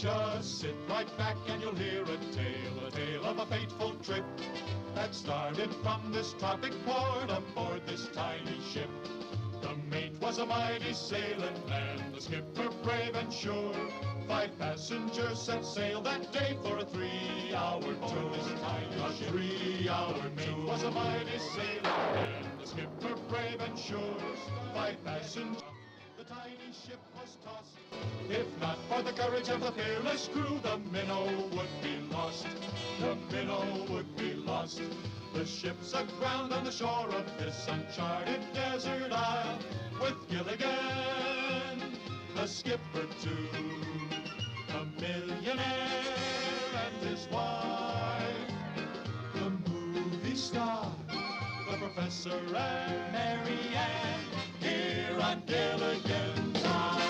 Just sit right back and you'll hear a tale of a fateful trip that started from this tropic port aboard this tiny ship. The mate was a mighty sailing man, the skipper brave and sure. 5 passengers set sail that day for a 3-hour tour. This tiny ship, 3-hour tour, was a mighty sailing man, the skipper brave and sure. 5 passengers. The tiny ship was tossed. If not for the courage of the fearless crew, the minnow would be lost. The minnow would be lost. The ship's aground on the shore of this uncharted desert isle, with Gilligan, the skipper too, a millionaire and his wife, the movie star, the professor and Mary Ann, here on Gilligan Time.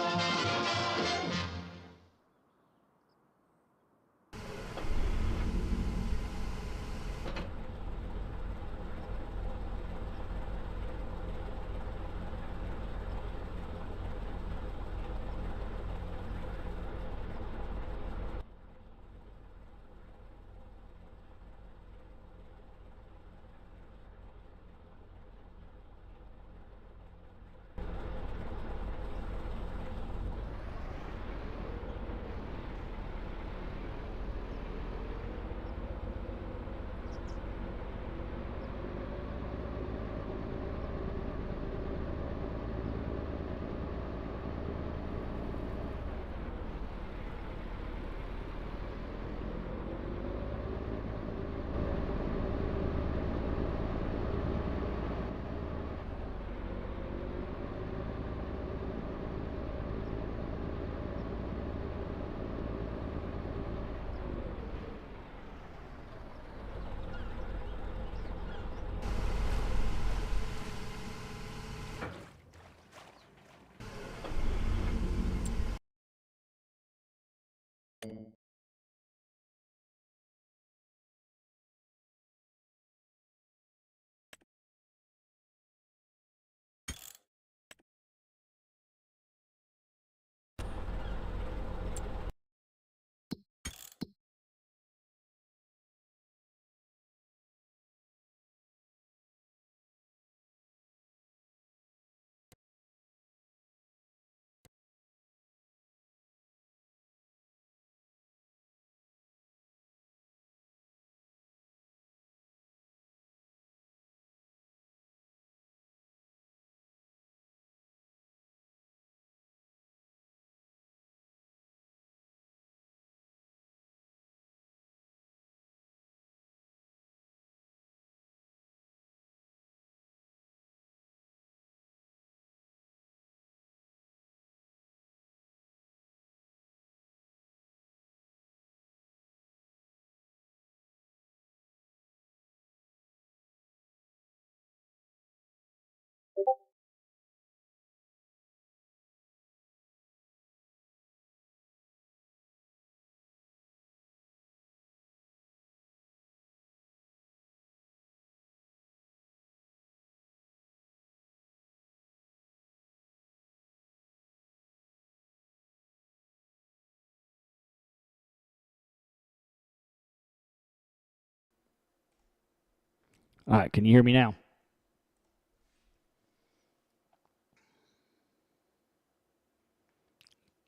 All right, can you hear me now?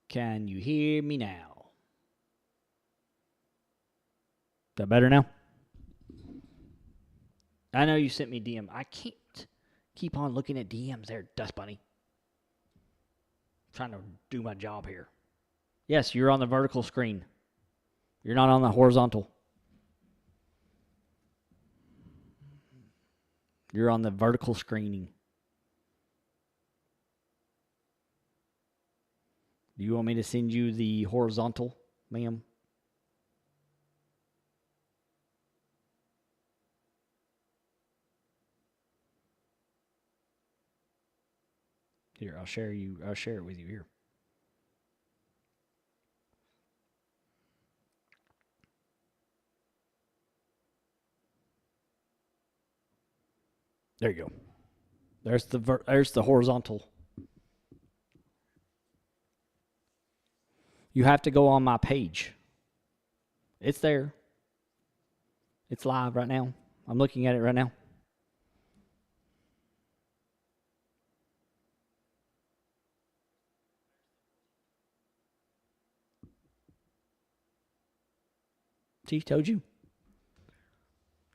Can you hear me now? Is that better now? I know you sent me DM. I can't keep on looking at DMs there, Dust Bunny. I'm trying to do my job here. Yes, you're on the vertical screen. You're not on the horizontal. You're on the vertical screening. Do you want me to send you the horizontal, ma'am? Here, I'll share it with you here. There you go. There's the horizontal. You have to go on my page. It's there. It's live right now. I'm looking at it right now. See, told you.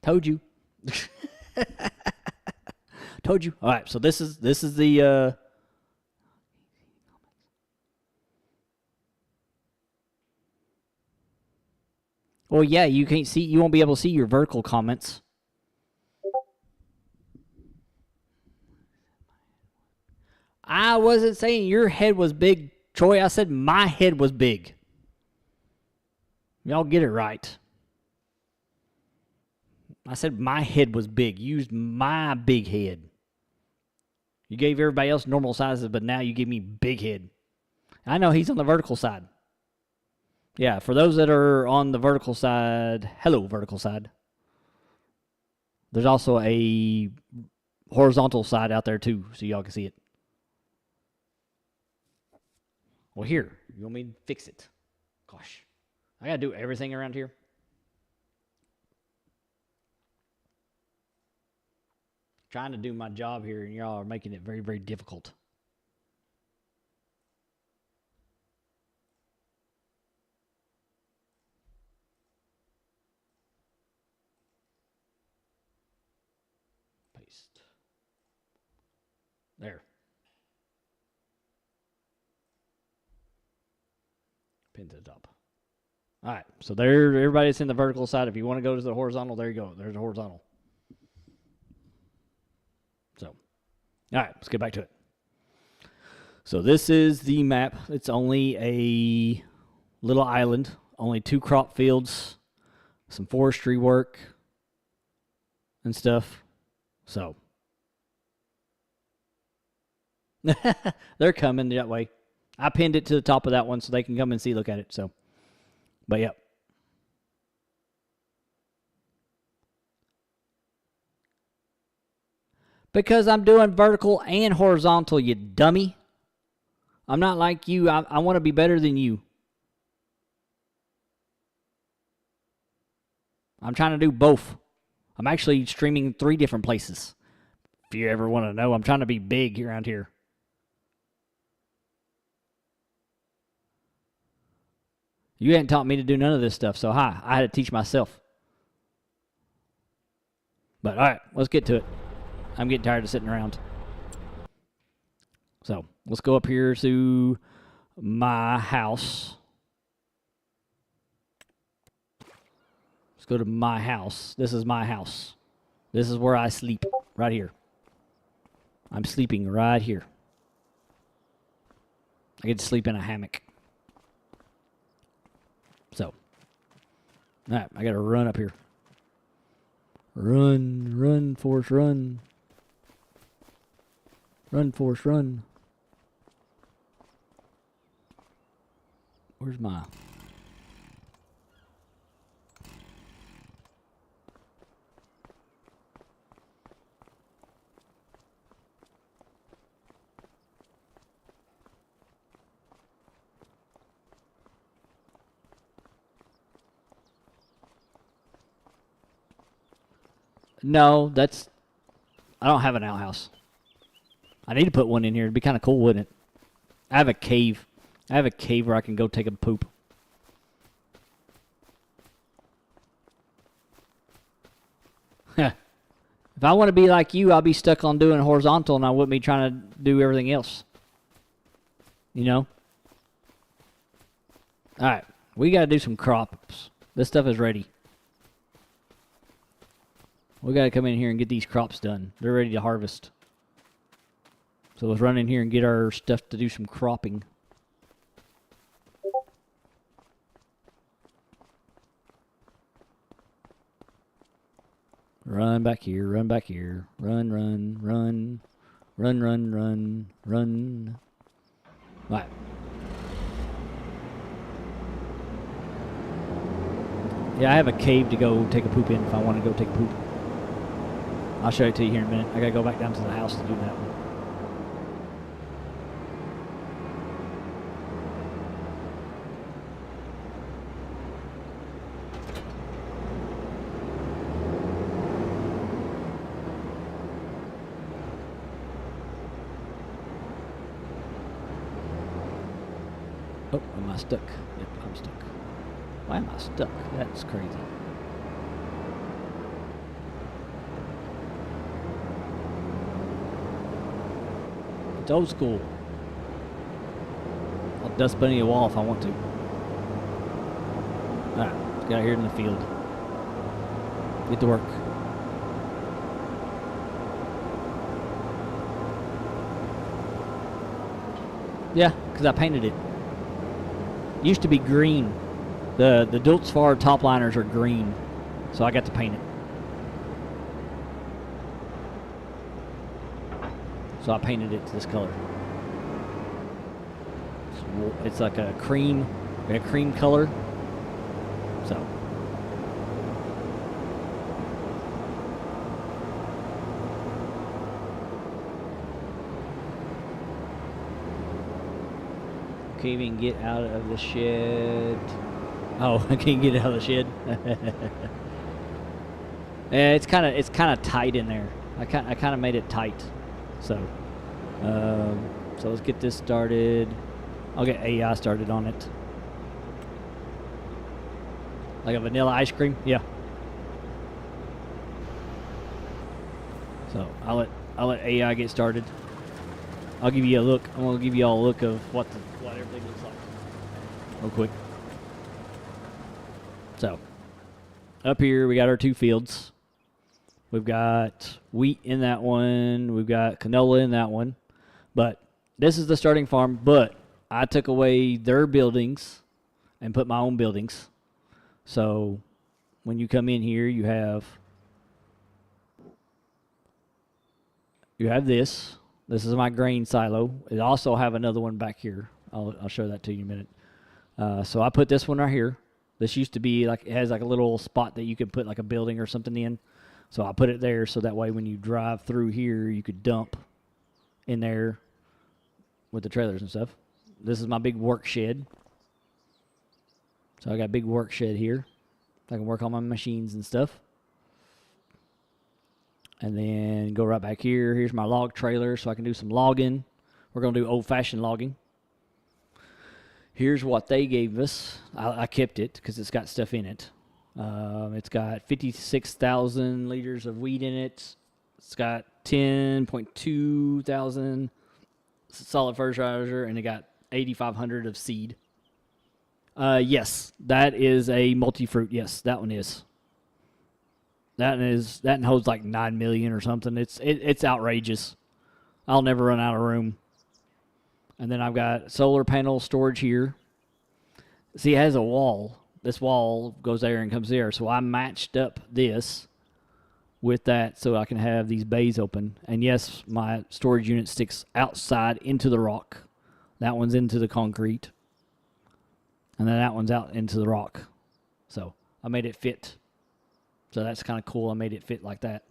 Told you. Told you. All right, so this is the well, yeah, you can't see, you won't be able to see your vertical comments. I wasn't saying your head was big, Troy. I said my head was big. Y'all get it right. I said my head was big. You used my big head. You gave everybody else normal sizes, but now you give me big head. I know he's on the vertical side. Yeah, for those that are on the vertical side, hello, vertical side. There's also a horizontal side out there, too, so y'all can see it. Well, here, you want me to fix it? Gosh, I got to do everything around here. Trying to do my job here, and y'all are making it very, very difficult. Paste. There. Pin to the top. All right, so there, everybody's in the vertical side. If you want to go to the horizontal, there you go. There's the horizontal. So, all right, let's get back to it. So this is the map. It's only a little island, only 2 crop fields, some forestry work and stuff. So they're coming that way. I pinned it to the top of that one so they can come and look at it. So, but yep. Because I'm doing vertical and horizontal, you dummy. I'm not like you. I want to be better than you. I'm trying to do both. I'm actually streaming 3 different places. If you ever want to know, I'm trying to be big around here. You hadn't taught me to do none of this stuff, so I had to teach myself. But all right, let's get to it. I'm getting tired of sitting around. So let's go up here to my house. Let's go to my house. This is my house. This is where I sleep, right here. I'm sleeping right here. I get to sleep in a hammock. So, all right, I got to run up here. Run, Forrest, run. Run, Forrest, run. Where's my... No, that's... I don't have an outhouse. I need to put one in here. It'd be kind of cool, wouldn't it? I have a cave. I have a cave where I can go take a poop. If I want to be like you, I'll be stuck on doing horizontal and I wouldn't be trying to do everything else. You know? Alright, we got to do some crops. This stuff is ready. We got to come in here and get these crops done. They're ready to harvest. So let's run in here and get our stuff to do some cropping. Run back here, run back here. Run, run, run. Run, run, run, run. All right. Yeah, I have a cave to go take a poop in if I want to go take a poop. I'll show it to you here in a minute. I got to go back down to the house to do that one. Oh, am I stuck? Yep, I'm stuck. Why am I stuck? That's crazy. It's old school. I'll dust bunny a wall if I want to. Alright, let's get out here in the field. Get to work. Yeah, because I painted it. It used to be green. The Dultzfar top liners are green, so I got to paint it. So I painted it to this color. It's like a cream color. So. Can't even get out of the shed. Oh, I can't get out of the shed. Yeah, it's kind of tight in there. I kind of made it tight. So let's get this started. I'll get AI started on it. Like a vanilla ice cream, yeah. So I'll let AI get started. I'll give you a look. I'm gonna give you all a look of what everything looks like, real quick. So up here we got our two fields. We've got wheat in that one. We've got canola in that one. But this is the starting farm. But I took away their buildings and put my own buildings. So when you come in here, you have this. This is my grain silo. I also have another one back here. I'll show that to you in a minute. So I put this one right here. This used to be like, it has like a little spot that you could put like a building or something in. So I put it there so that way when you drive through here, you could dump in there with the trailers and stuff. This is my big work shed. So I got a big work shed here. I can work on my machines and stuff. And then go right back here. Here's my log trailer so I can do some logging. We're going to do old-fashioned logging. Here's what they gave us. I kept it because it's got stuff in it. It's got 56,000 liters of wheat in it. It's got 10.2 thousand solid fertilizer, and it got 8,500 of seed. Yes, that is a multi-fruit. Yes, that one is. That holds like 9 million or something. It's outrageous. I'll never run out of room. And then I've got solar panel storage here. See, it has a wall. This wall goes there and comes there. So I matched up this with that so I can have these bays open. And yes, my storage unit sticks outside into the rock. That one's into the concrete. And then that one's out into the rock. So I made it fit. So that's kind of cool. I made it fit like that.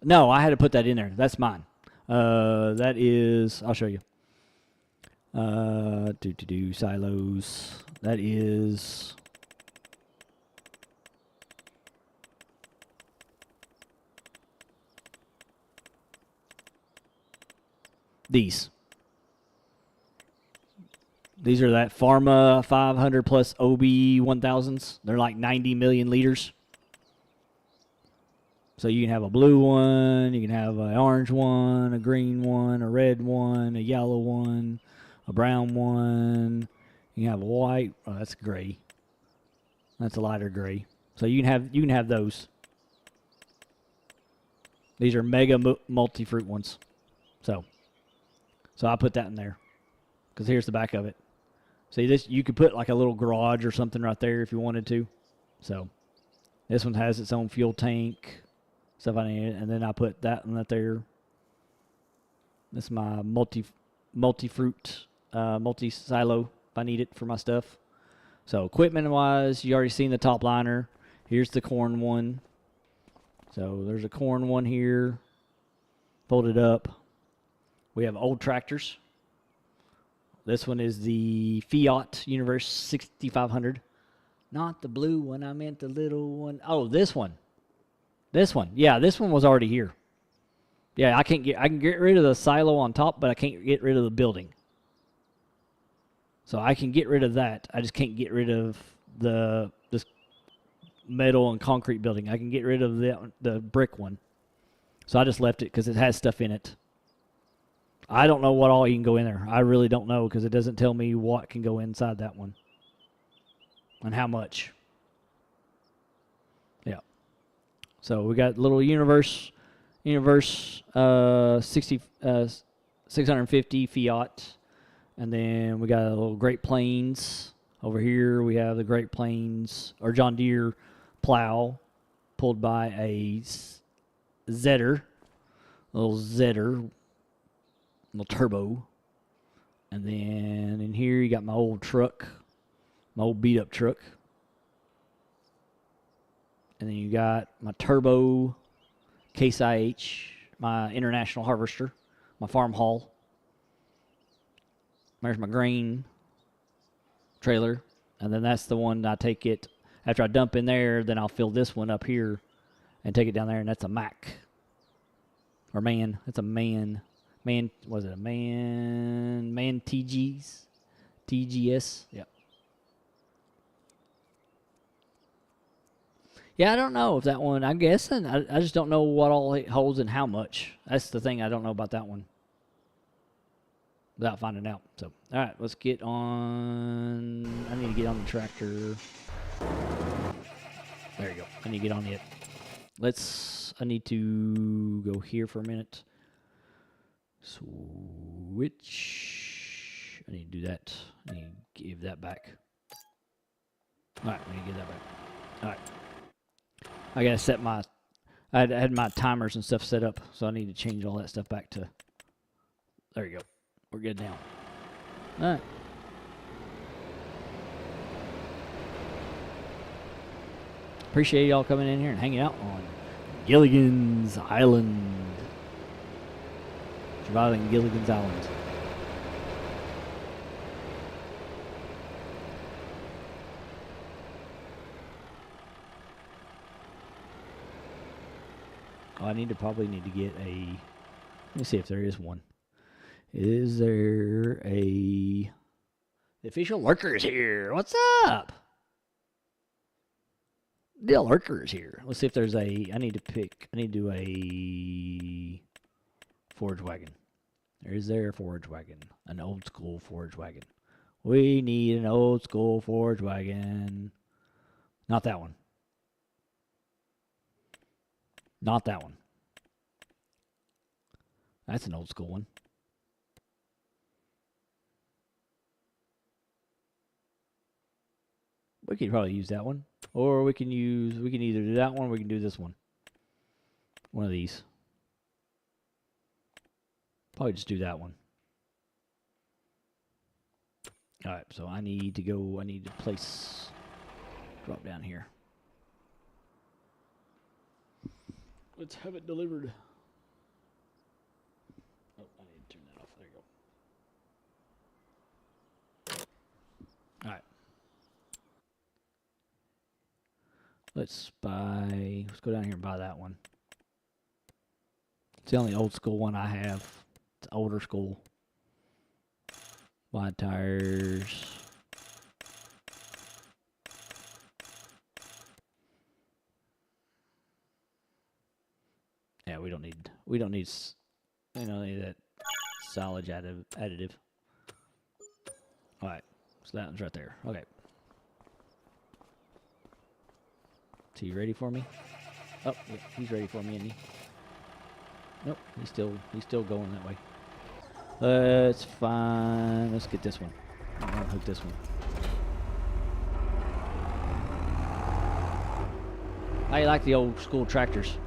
No, I had to put that in there. That's mine. That is, I'll show you. Silos. That is these. These are that Pharma 500 plus OB 1000s. They're like 90 million liters. So you can have a blue one, you can have an orange one, a green one, a red one, a yellow one, a brown one. You can have a white. Oh, that's gray. That's a lighter gray. So you can have those. These are mega multi-fruit ones. So I put that in there because here's the back of it. See, this you could put like a little garage or something right there if you wanted to. So this one has its own fuel tank, stuff I need, and then I put that one right there. This is my multi-fruit, multi-silo if I need it for my stuff. So equipment-wise, you already seen the top liner. Here's the corn one. So there's a corn one here, folded up. We have old tractors. This one is the Fiat Universe 6500. Not the blue one, I meant the little one. Oh, this one. This one. Yeah, this one was already here. Yeah, I can get rid of the silo on top, but I can't get rid of the building. So I can get rid of that. I just can't get rid of this metal and concrete building. I can get rid of the brick one. So I just left it because it has stuff in it. I don't know what all you can go in there. I really don't know because it doesn't tell me what can go inside that one and how much. Yeah. So we got little universe 650 Fiat, and then we got a little Great Plains over here. We have the Great Plains or John Deere plow pulled by a Zetter, little turbo. And then in here you got my old truck, my old beat up truck. And then you got my turbo Case IH, my international harvester, my farm haul. There's my grain trailer. And then that's the one I take it, after I dump in there, then I'll fill this one up here and take it down there, and that's a Mac. Or man, it's a man. Man, was it a man? Man TGS? Yep. Yeah, I don't know if that one, I'm guessing. I just don't know what all it holds and how much. That's the thing I don't know about that one. Without finding out. So, all right, let's get on. I need to get on the tractor. There you go. I need to get on it. I need to go here for a minute. Switch. I need to do that. I need to give that back. All right, I need to give that back. All right. I got to set my, I had my timers and stuff set up, so I need to change all that stuff back to, there you go. We're good now. All right. Appreciate y'all coming in here and hanging out on Gilligan's Island. Surviving Gilligan's Island. Oh, I probably need to get a, let me see if there is one. Is there the official lurker is here. What's up? The lurker is here. Let's see if there's I need to do a forage wagon. Is there a forage wagon? An old school forage wagon. We need an old school forage wagon. Not that one. Not that one. That's an old school one. We could probably use that one. Or we can either do that one or we can do this one. One of these. Probably just do that one. Alright, so I need to place, drop down here. Let's have it delivered. Oh, I need to turn that off. There you go. Alright. Let's go down here and buy that one. It's the only old school one I have. It's older school. Wide tires. Yeah, we don't need that silage additive. All right, so that one's right there. Okay. So you ready for me? Oh, yeah, he's ready for me, isn't he? Nope, he's still going that way. That's fine. Let's get this one. I'm gonna hook this one. How you like the old school tractors?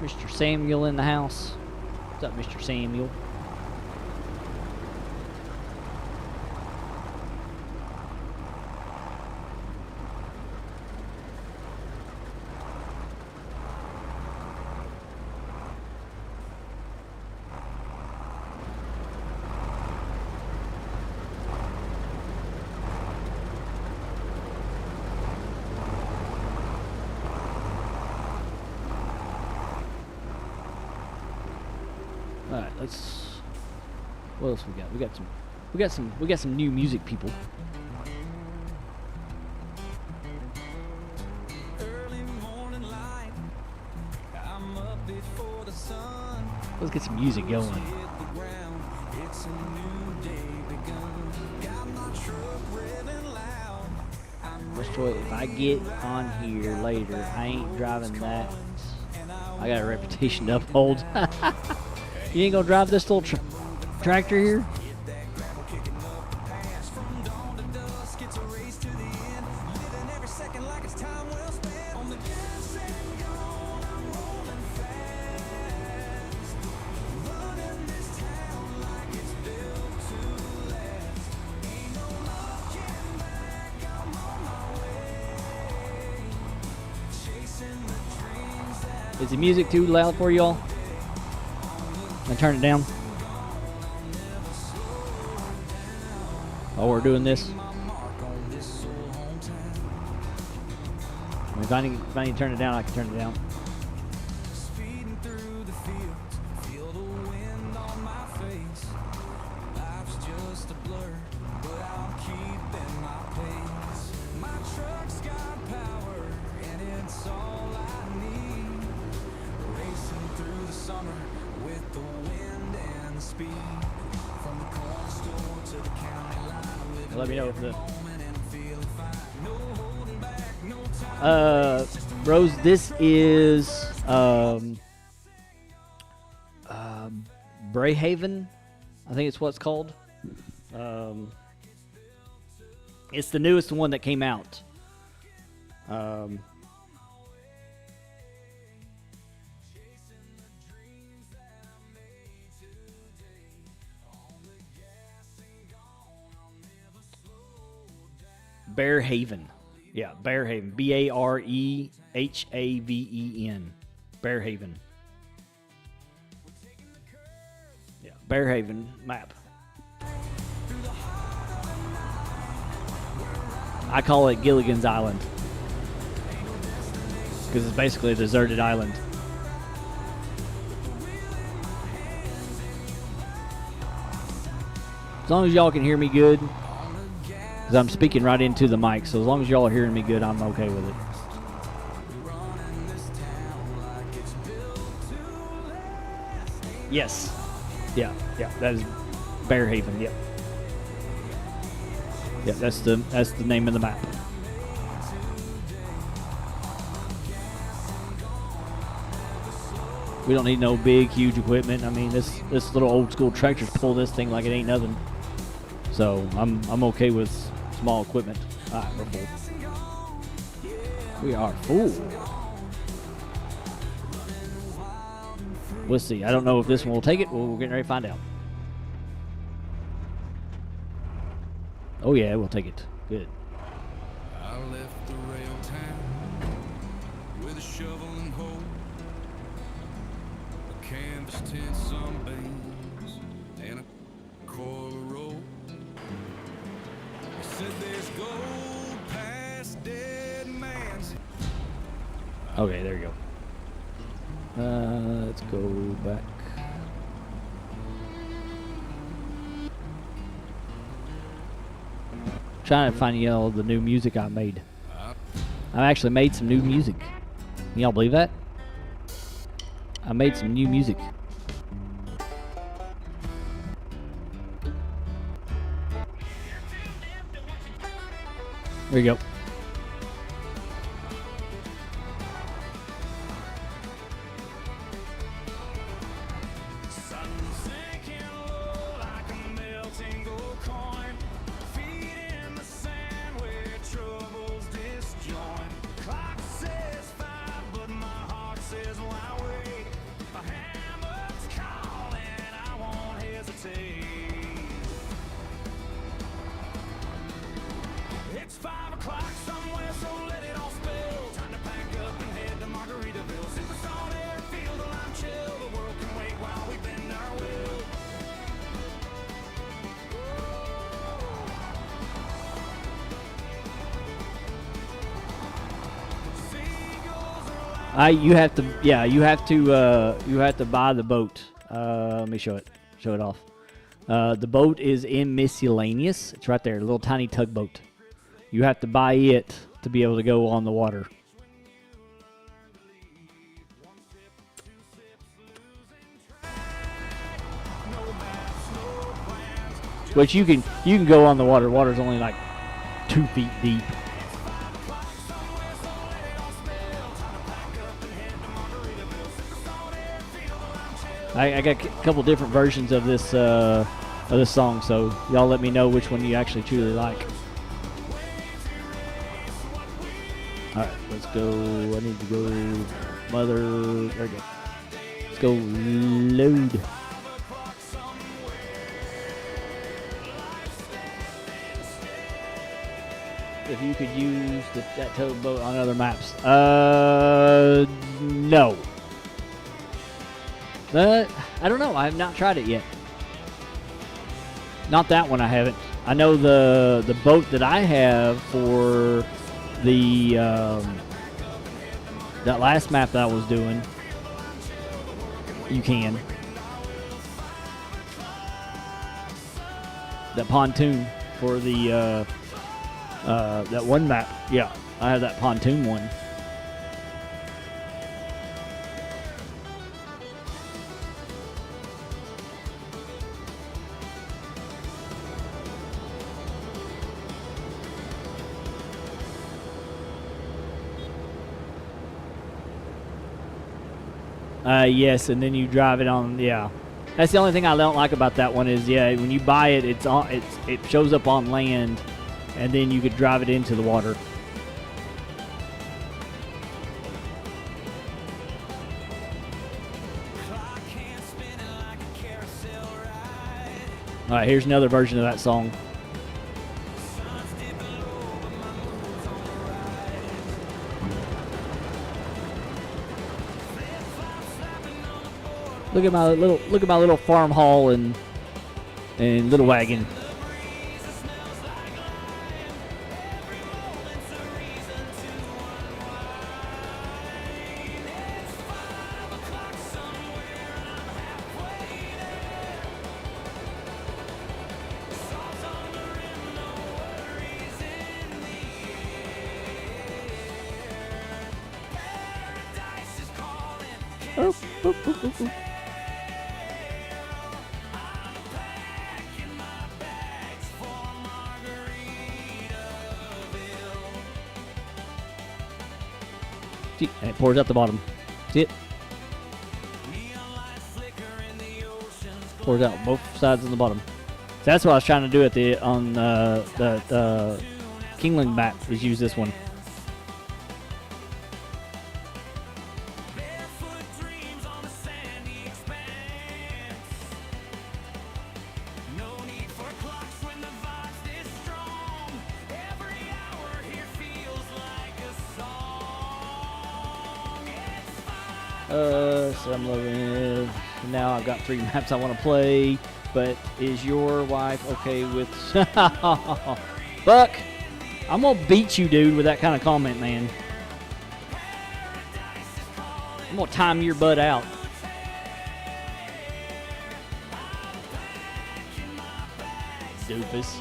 Mr. Samuel in the house. What's up, Mr. Samuel? All right, let's. What else we got? We got some new music, people. Early morning light, I'm up before the sun. Let's get some music going. Hit the ground, it's a new day begun. Got my truck revving loud. Let's try it. If I get on here later, I ain't driving that. I got a reputation to uphold. You ain't gonna drive this little tractor here? Is the music too loud for y'all? I turn it down. While we're doing this. If I need to turn it down, I can turn it down. Speeding through the fields, feel the wind on my face. Life's just a blur, but I'm keeping my pace. My truck's got power, and it's all I need. Racing through the summer with the wind and speed. From the corner store to the county line. Let me know if the Moment and feeling fine. No holding back, no time. Rose, this is Brayhaven, I think it's what it's called. It's the newest one that came out. Bearhaven. Yeah, Bearhaven. Barehaven. Bearhaven. Yeah, Bearhaven map. I call it Gilligan's Island because it's basically a deserted island. As long as y'all can hear me good, because I'm speaking right into the mic, so as long as y'all are hearing me good, I'm okay with it. Yes. Yeah, that is Bearhaven, yep. Yeah, that's the name of the map. We don't need no big, huge equipment. I mean, this little old school tractors pull this thing like it ain't nothing. So I'm okay with small equipment. All right, we're full. We are full. We'll see. I don't know if this one will take it. Well, we're getting ready to find out. Oh yeah, we'll take it. Good. I left the rail town with a shovel and hoe, a canvas tent, some beams, and a coil of rope. They said there's gold past dead man's. Okay, there you go. Let's go back. Trying to find y'all the new music I made. I actually made some new music. Can y'all believe that? I made some new music. There you go. You have to. Yeah, you have to. You have to buy the boat. Let me show it. Show it off. The boat is in miscellaneous. It's right there, a little tiny tugboat. You have to buy it to be able to go on the water. Which you can go on the water. Water's only like 2 feet deep. I got a couple different versions of this song, so y'all let me know which one you actually truly like. All right, let's go. I need to go. Mother, there we go. Let's go load. If you could use that towboat on other maps. No. I don't know. I have not tried it yet. Not that one. I haven't. I know the boat that I have for the that last map that I was doing. You can. That pontoon for the that one map. Yeah, I have that pontoon one. Yes, and then you drive it on. Yeah, that's the only thing I don't like about that one is when you buy it, it shows up on land, and then you could drive it into the water. All right, here's another version of that song. Look at my little farm hall and little wagon. Oh, oh, oh, oh, oh. See, and it pours out the bottom. See it? Pours out both sides of the bottom. So that's what I was trying to do at on the Kingling map, is use this one. So I'm loving. Now I've got 3 maps I want to play, but is your wife okay with? Buck, I'm gonna beat you, dude, with that kind of comment, man. I'm gonna time your butt out. Doofus.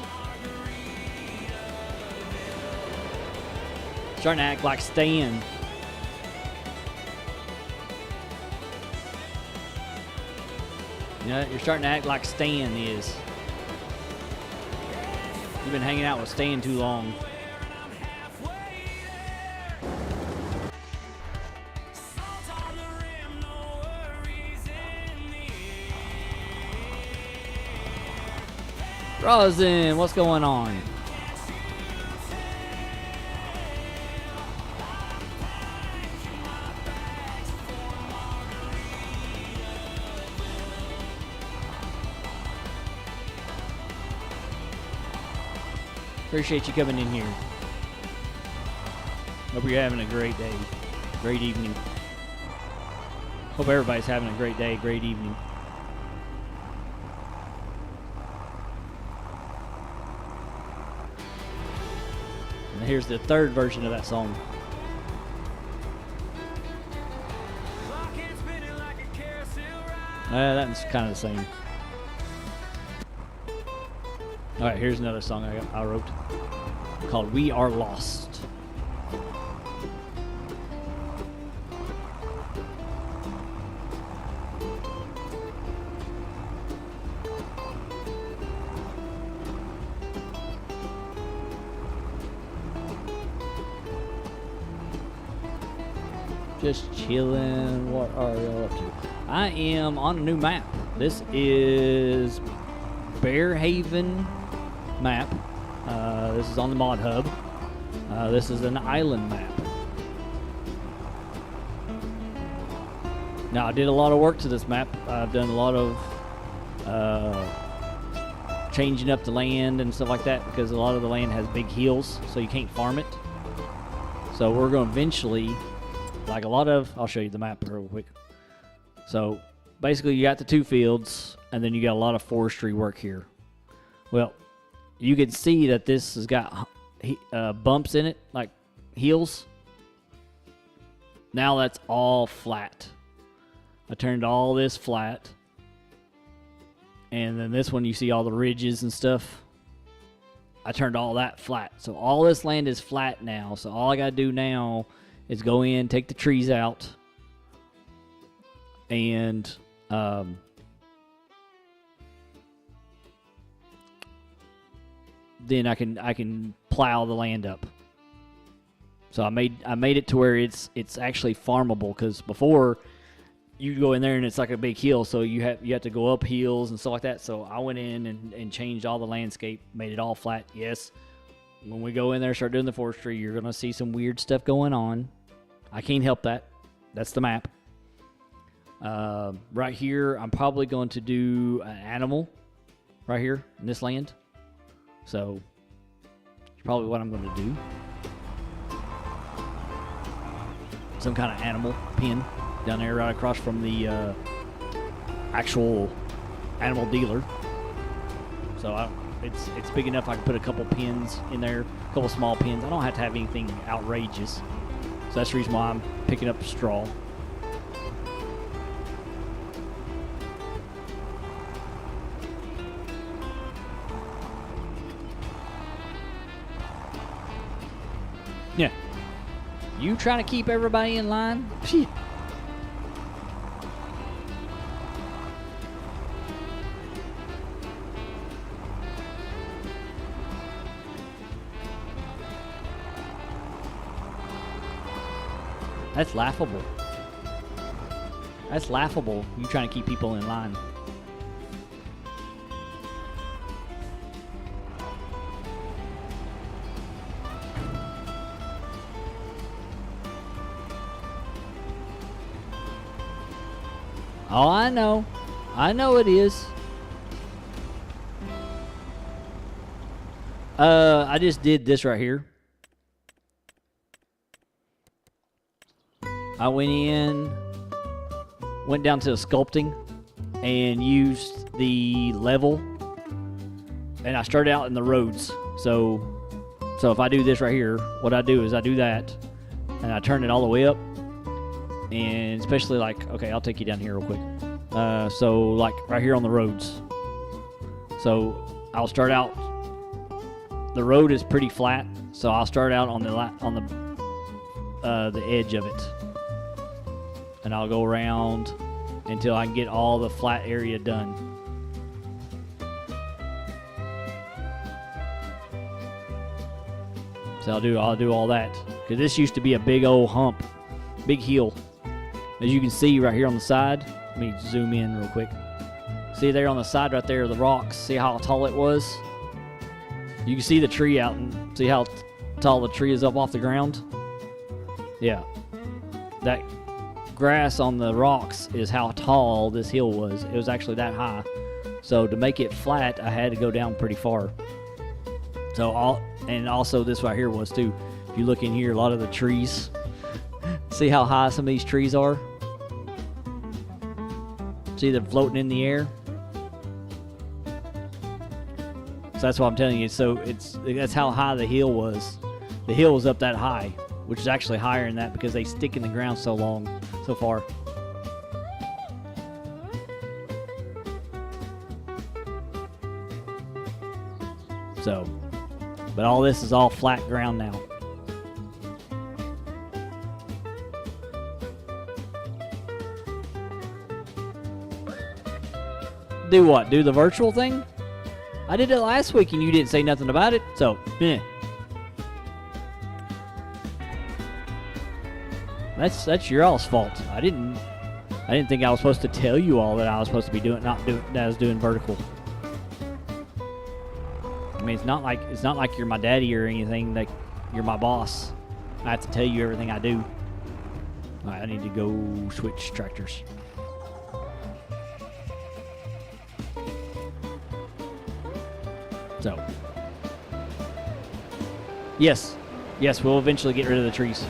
Starting to act like Stan. You know, you're starting to act like Stan is. You've been hanging out with Stan too long. Rosin, what's going on? Appreciate you coming in here. Hope you're having a great day, great evening. Hope everybody's having a great day, great evening. And here's the third version of that song. That's kind of the same. All right, here's another song I wrote called "We Are Lost." Just chilling. What are y'all up to? I am on a new map. This is Bearhaven map. This is on the mod hub. This is an island map. Now I did a lot of work to this map. I've done a lot of changing up the land and stuff like that because a lot of the land has big hills, so you can't farm it. So we're going to eventually, like a lot of, I'll show you the map real quick. So basically you got the 2 fields and then you got a lot of forestry work here. Well, you can see that this has got bumps in it, like hills. Now that's all flat. I turned all this flat. And then this one you see all the ridges and stuff. I turned all that flat. So all this land is flat now. So all I got to do now is go in, take the trees out, and then I can plow the land up. So I made it to where it's actually farmable, because before you go in there and it's like a big hill, so you have to go up hills and stuff like that. So I went in and changed all the landscape, made it all flat. Yes, when we go in there, start doing the forestry, you're gonna see some weird stuff going on. I can't help that. That's the map. Right here, I'm probably going to do an animal right here in this land. So it's probably what I'm going to do. Some kind of animal pen down there right across from the actual animal dealer. So it's big enough I can put a couple pins in there, a couple small pins. I don't have to have anything outrageous. So that's the reason why I'm picking up straw. Yeah. You trying to keep everybody in line? Phew. That's laughable. That's laughable. You trying to keep people in line. Oh, I know. I know it is. I just did this right here. I went down to the sculpting and used the level, and I started out in the roads. So if I do this right here, what I do is I do that and I turn it all the way up. And especially like, okay, I'll take you down here real quick. So like right here on the roads. So I'll start out, the road is pretty flat. So I'll start out on the edge of it. And I'll go around until I can get all the flat area done. So I'll do all that. Because this used to be a big old hump, big hill. As you can see right here on the side, let me zoom in real quick. See there on the side right there, the rocks, see how tall it was? You can see the tree out and see how tall the tree is up off the ground? Yeah. That grass on the rocks is how tall this hill was. It was actually that high. So to make it flat, I had to go down pretty far. And also this right here was too. If you look in here, a lot of the trees, see how high some of these trees are? See them floating in the air? So that's what I'm telling you. So that's how high the hill was. The hill was up that high, which is actually higher than that because they stick in the ground so far. So, but all this is all flat ground now. Do what? Do the virtual thing? I did it last week and you didn't say nothing about it, so, That's your all's fault. I didn't think I was supposed to tell you all that I was supposed to be doing, that I was doing vertical. I mean, it's not like you're my daddy or anything. Like, you're my boss. I have to tell you everything I do. All right, I need to go switch tractors. So, yes, we'll eventually get rid of the trees.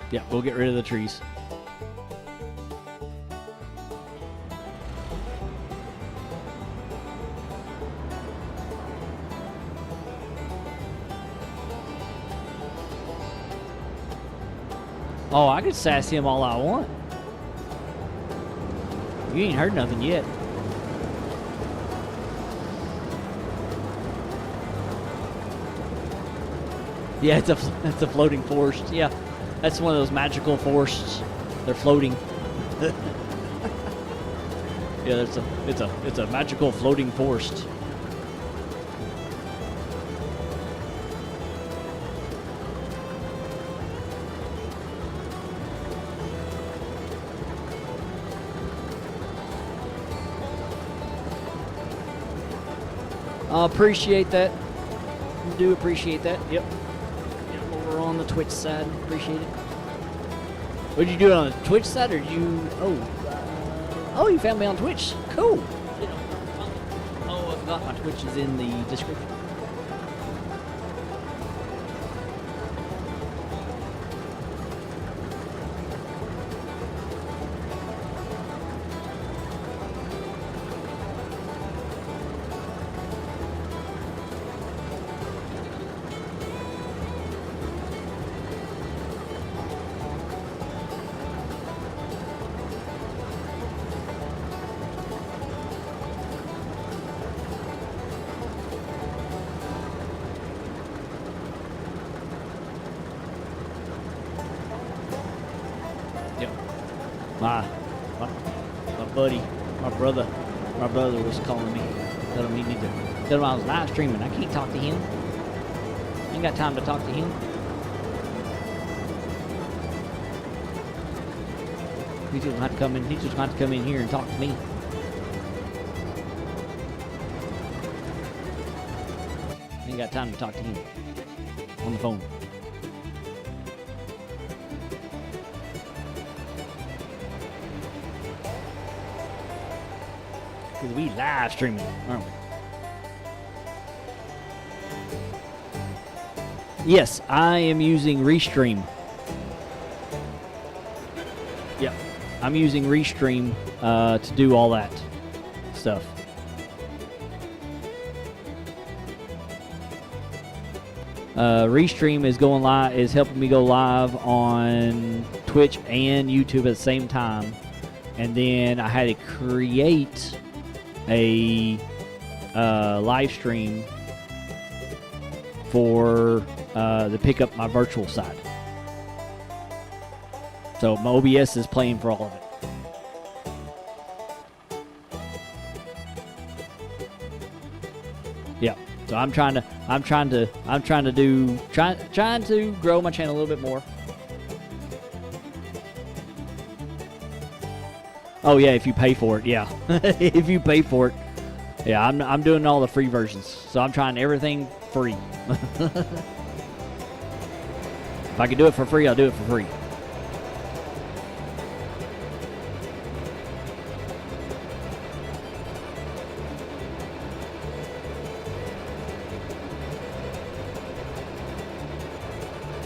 Yeah, we'll get rid of the trees. Oh, I could sass him all I want. You ain't heard nothing yet. Yeah, it's a floating forest. Yeah, that's one of those magical forests. They're floating. Yeah, it's a magical floating forest. I appreciate that. I do appreciate that. Yep. Over on the Twitch side. Appreciate it. What did you do on the Twitch side, or did you? Oh, you found me on Twitch. Cool. Oh, I forgot my Twitch is in the description. My brother was calling me, telling me tell him I was live streaming. I can't talk to him. I ain't got time to talk to him. He just have to come in. He just have to come in here and talk to me. I ain't got time to talk to him on the phone. Because we live streaming, aren't we? Yes, I am using Restream. Yep, I'm using Restream to do all that stuff. Restream is going live, is helping me go live on Twitch and YouTube at the same time, and then I had to create a live stream for to pick up my virtual side. So my OBS is playing for all of it. Yeah. So I'm trying to grow my channel a little bit more. Oh yeah, if you pay for it, yeah. If you pay for it. Yeah, I'm doing all the free versions. So I'm trying everything free. If I can do it for free, I'll do it for free.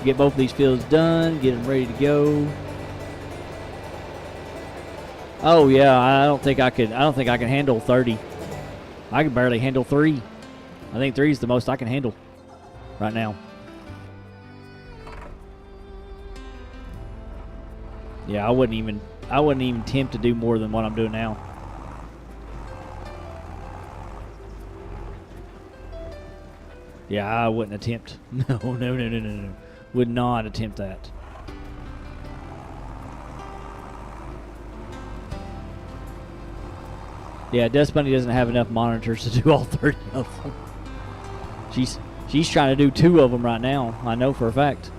Get both of these fields done, get them ready to go. Oh yeah, I don't think I can handle 30. I can barely handle 3. I think 3 is the most I can handle. right now. Yeah, I wouldn't even attempt to do more than what I'm doing now. Yeah, I wouldn't attempt. No. Would not attempt that. Yeah, Dust Bunny doesn't have enough monitors to do all 30 of them. She's trying to do 2 of them right now. I know for a fact.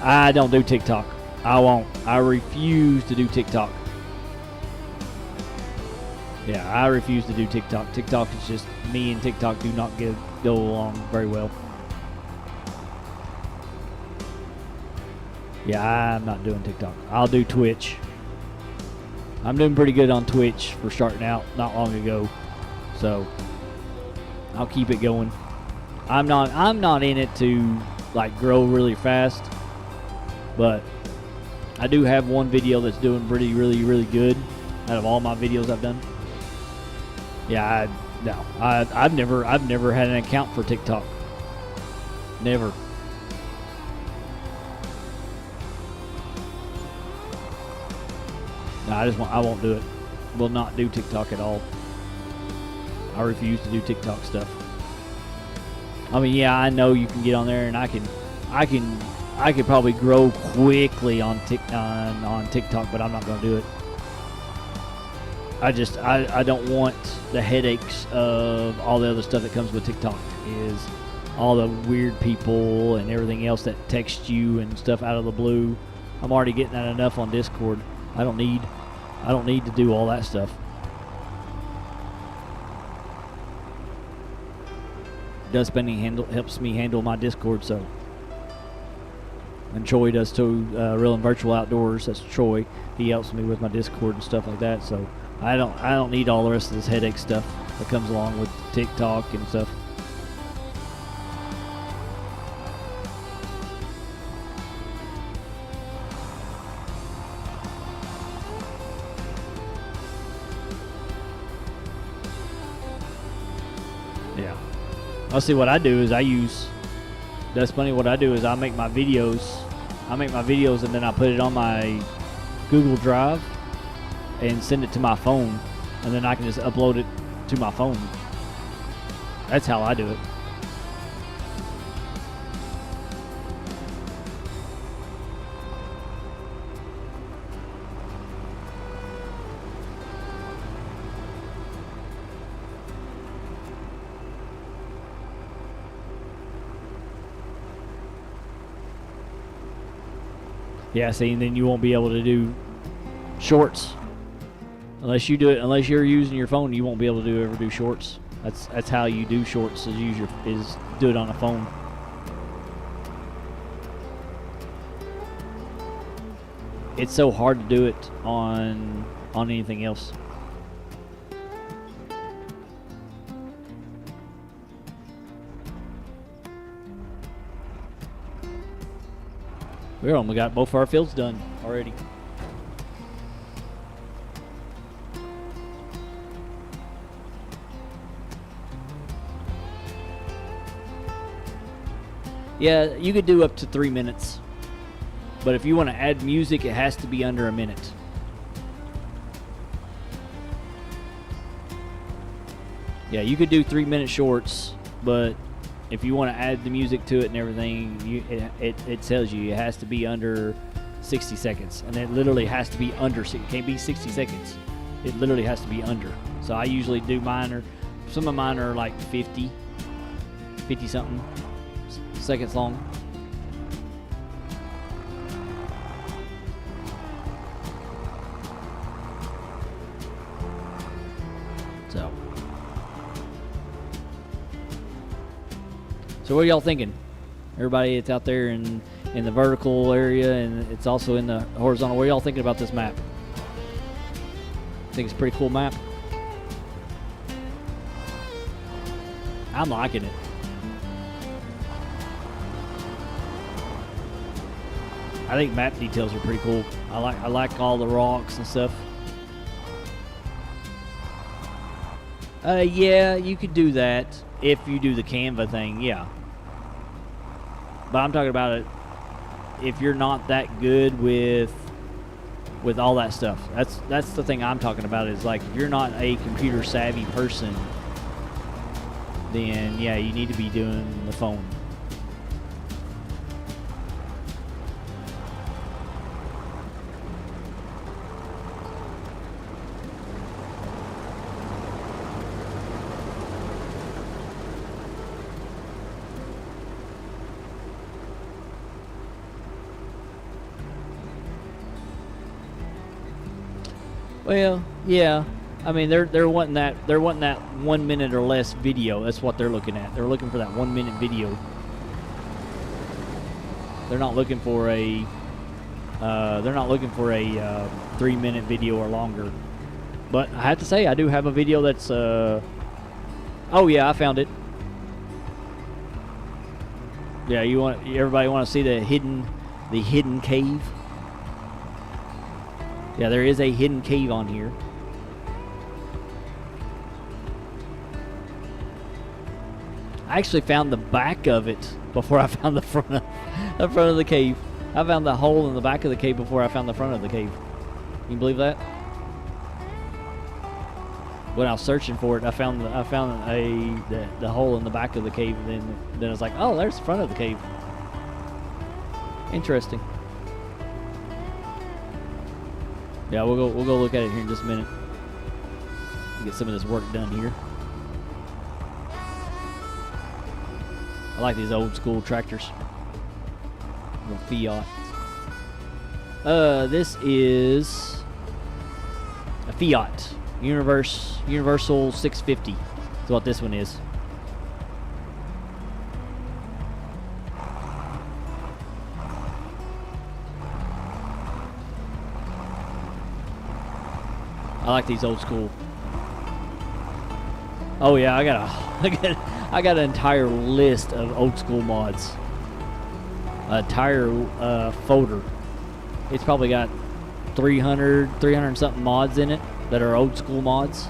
I don't do TikTok. I won't. I refuse to do TikTok. Yeah, I refuse to do TikTok. TikTok is just, me and TikTok do not go along very well. Yeah, I'm not doing TikTok. I'll do Twitch. I'm doing pretty good on Twitch for starting out not long ago. So I'll keep it going. I'm not in it to like grow really fast, but I do have one video that's doing really good out of all my videos I've done. Yeah, I've never had an account for TikTok. Never. No, I won't do it. Will not do TikTok at all. I refuse to do TikTok stuff. I mean, yeah, I know you can get on there, and I could probably grow quickly on TikTok, but I'm not going to do it. I don't want the headaches of all the other stuff that comes with TikTok. Is all the weird people and everything else that text you and stuff out of the blue. I'm already getting that enough on Discord. I don't need to do all that stuff. Dust Bunny helps me handle my Discord, so. And Troy does too. Real and Virtual Outdoors. That's Troy. He helps me with my Discord and stuff like that. So I don't need all the rest of this headache stuff that comes along with TikTok and stuff. Yeah. I'll see what I do is Dust Bunny. What I do is I make my videos and then I put it on my Google Drive and send it to my phone, and then I can just upload it to my phone. That's how I do it. Yeah, see, and then you won't be able to do shorts unless you're using your phone. You won't be able to ever do shorts. That's how you do shorts is do it on a phone. It's so hard to do it on anything else. We almost got both our fields done already. Yeah, you could do up to 3 minutes. But if you want to add music, it has to be under a minute. Yeah, you could do 3-minute shorts, but if you want to add the music to it and everything, it tells you it has to be under 60 seconds. And it literally has to be under. It can't be 60 seconds. It literally has to be under. So I usually do some of mine are like 50 something seconds long. So what are y'all thinking? Everybody that's out there in the vertical area, and it's also in the horizontal. What are y'all thinking about this map? Think it's a pretty cool map? I'm liking it. I think map details are pretty cool. I like all the rocks and stuff. Yeah, you could do that. if you do the Canva thing, yeah. But I'm talking about it if you're not that good with all that stuff. That's the thing I'm talking about, is like if you're not a computer savvy person, then yeah, you need to be doing the phone. Well, yeah. I mean, they're wanting that 1 minute or less video. That's what they're looking at. They're looking for that 1 minute video. They're not looking for a 3 minute video or longer. But I have to say, I do have a video that's oh yeah, I found it. Yeah, everybody want to see the hidden cave? Yeah, there is a hidden cave on here. I actually found the back of it before I found the front of the cave. I found the hole in the back of the cave before I found the front of the cave. Can you believe that? When I was searching for it, I found the hole in the back of the cave, and then I was like, oh, there's the front of the cave. Interesting. Yeah, we'll go look at it here in just a minute. Get some of this work done here. I like these old school tractors. Little Fiat. This is a Fiat Universal 650. That's what this one is. I like these old school. Oh yeah, I got an entire list of old school mods. A tire folder. It's probably got 300 something mods in it that are old school mods.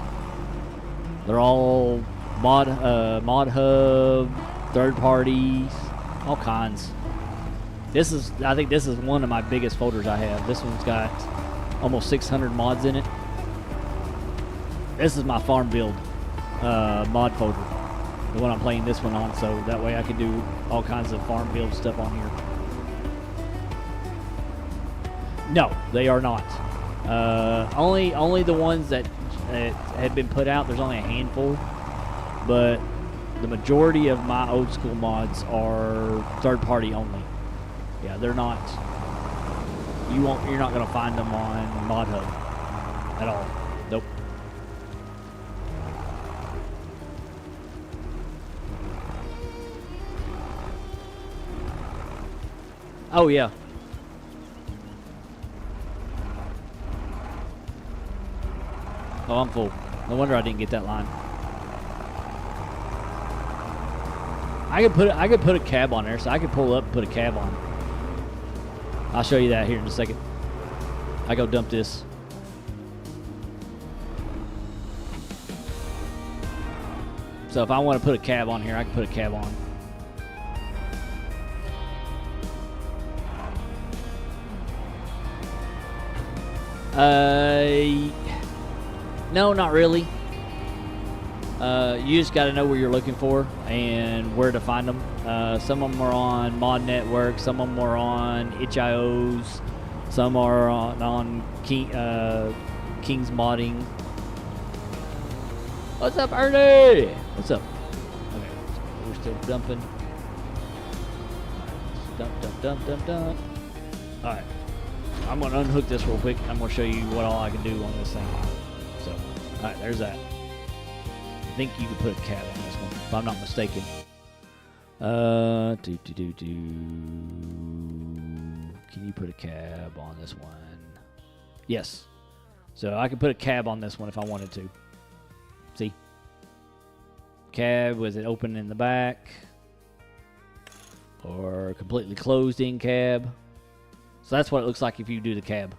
They're all mod hub, third parties, all kinds. I think this is one of my biggest folders I have. This one's got almost 600 mods in it. This is my farm build mod folder, the one I'm playing this one on, so that way I can do all kinds of farm build stuff on here. No, they are not. Only the ones that had been put out. There's only a handful, but the majority of my old school mods are third party only. Yeah, they're not. You're not gonna find them on Mod Hub at all. Nope. Oh yeah. Oh, I'm full. No wonder I didn't get that line. I could put a cab on there, so I could pull up and put a cab on. I'll show you that here in a second. I go dump this. So if I want to put a cab on here, I can put a cab on. No, not really. You just got to know where you're looking for and where to find them. Some of them are on Mod Network. Some of them are on itch.io's. Some are on King's Modding. What's up, Ernie? What's up? Okay, so we're still dumping. Dump. All right. I'm going to unhook this real quick. I'm going to show you what all I can do on this thing. So, all right, there's that. I think you can put a cab on this one, if I'm not mistaken. Can you put a cab on this one? Yes. So I can put a cab on this one if I wanted to. See? Cab with it open in the back. Or completely closed in cab. So that's what it looks like if you do the cab.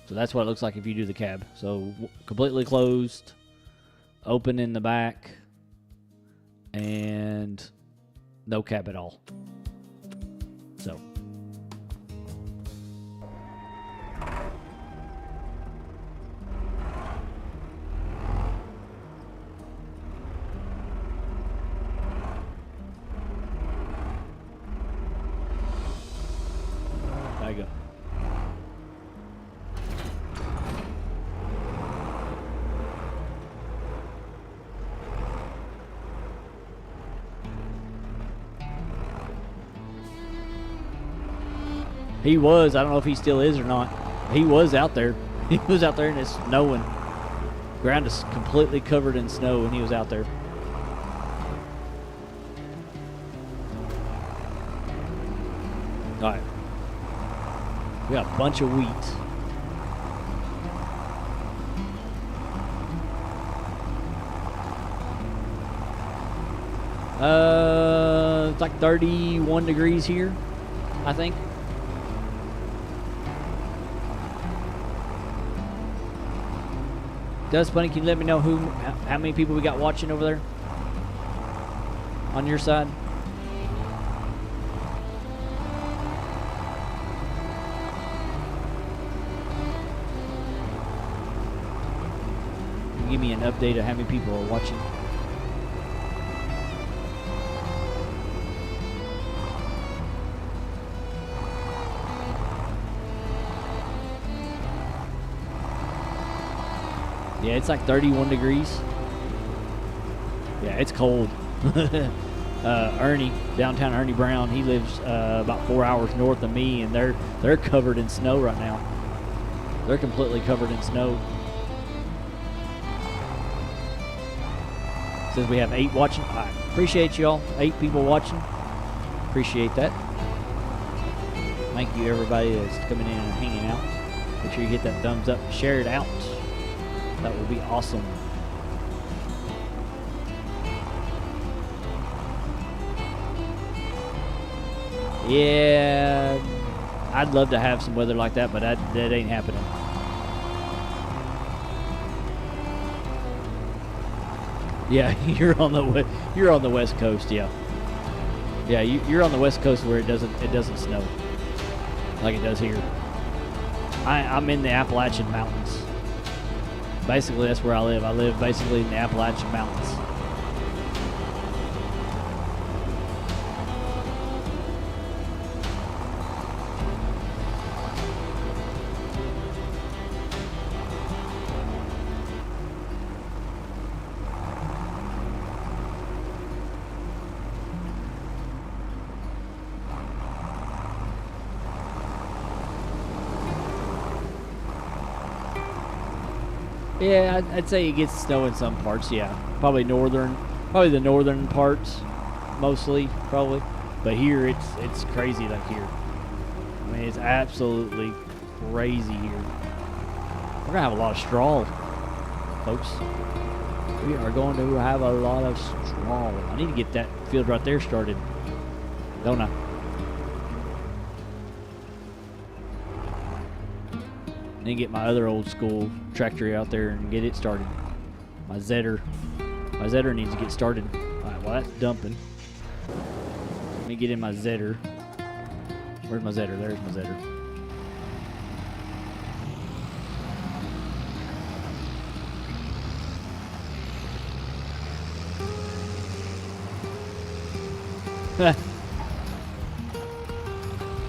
So that's what it looks like if you do the cab. So completely closed, open in the back, and no cab at all. So. There you go. He was. I don't know if he still is or not. He was out there. He was out there and it's snowing. Ground is completely covered in snow and he was out there. All right. We got a bunch of wheat. It's like 31 degrees here, I think. Dust Bunny, can you let me know how many people we got watching over there? On your side? Can you give me an update of how many people are watching? Yeah, it's like 31 degrees. Yeah, it's cold. Ernie, downtown Ernie Brown, he lives about 4 hours north of me, and they're covered in snow right now. They're completely covered in snow. Says we have 8 watching. I appreciate y'all. 8 people watching. Appreciate that. Thank you everybody that's coming in and hanging out. Make sure you hit that thumbs up and share it out. That would be awesome. Yeah, I'd love to have some weather like that, but that ain't happening. Yeah, you're on the West Coast. Yeah, you're on the West Coast where it doesn't snow like it does here. I'm in the Appalachian Mountains. Basically, that's where I live. I live basically in the Appalachian Mountains. Yeah, I'd say it gets snow in some parts, yeah. Probably the northern parts, mostly, probably. But here, it's crazy like here. I mean, it's absolutely crazy here. We're going to have a lot of straw, folks. We are going to have a lot of straw. I need to get that field right there started, don't I? And get my other old school tractor out there and get it started. My Zetter needs to get started. All right, well that's dumping. Let me get in my Zetter. Where's my Zetter? There's my Zetter.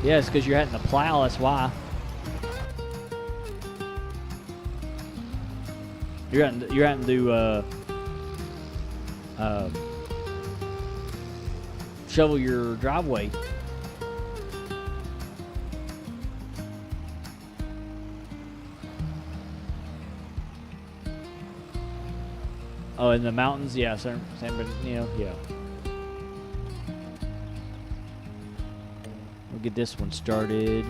Yeah, it's because you're having to plow, that's why. You're having to shovel your driveway. Oh, in the mountains, yeah, San Bernardino, yeah. We'll get this one started.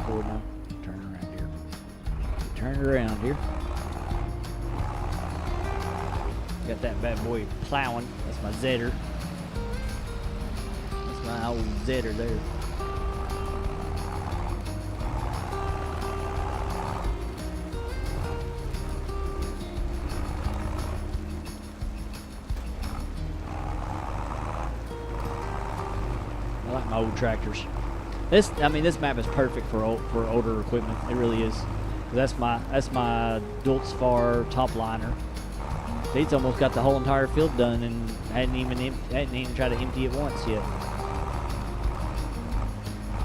forward now. Turn around here. Turn around here. Got that bad boy plowing. That's my Zetter. That's my old Zetter there. I like my old tractors. This map is perfect for older equipment. It really is. That's my Dultzfar top liner. He's almost got the whole entire field done and hadn't even tried to empty it once yet.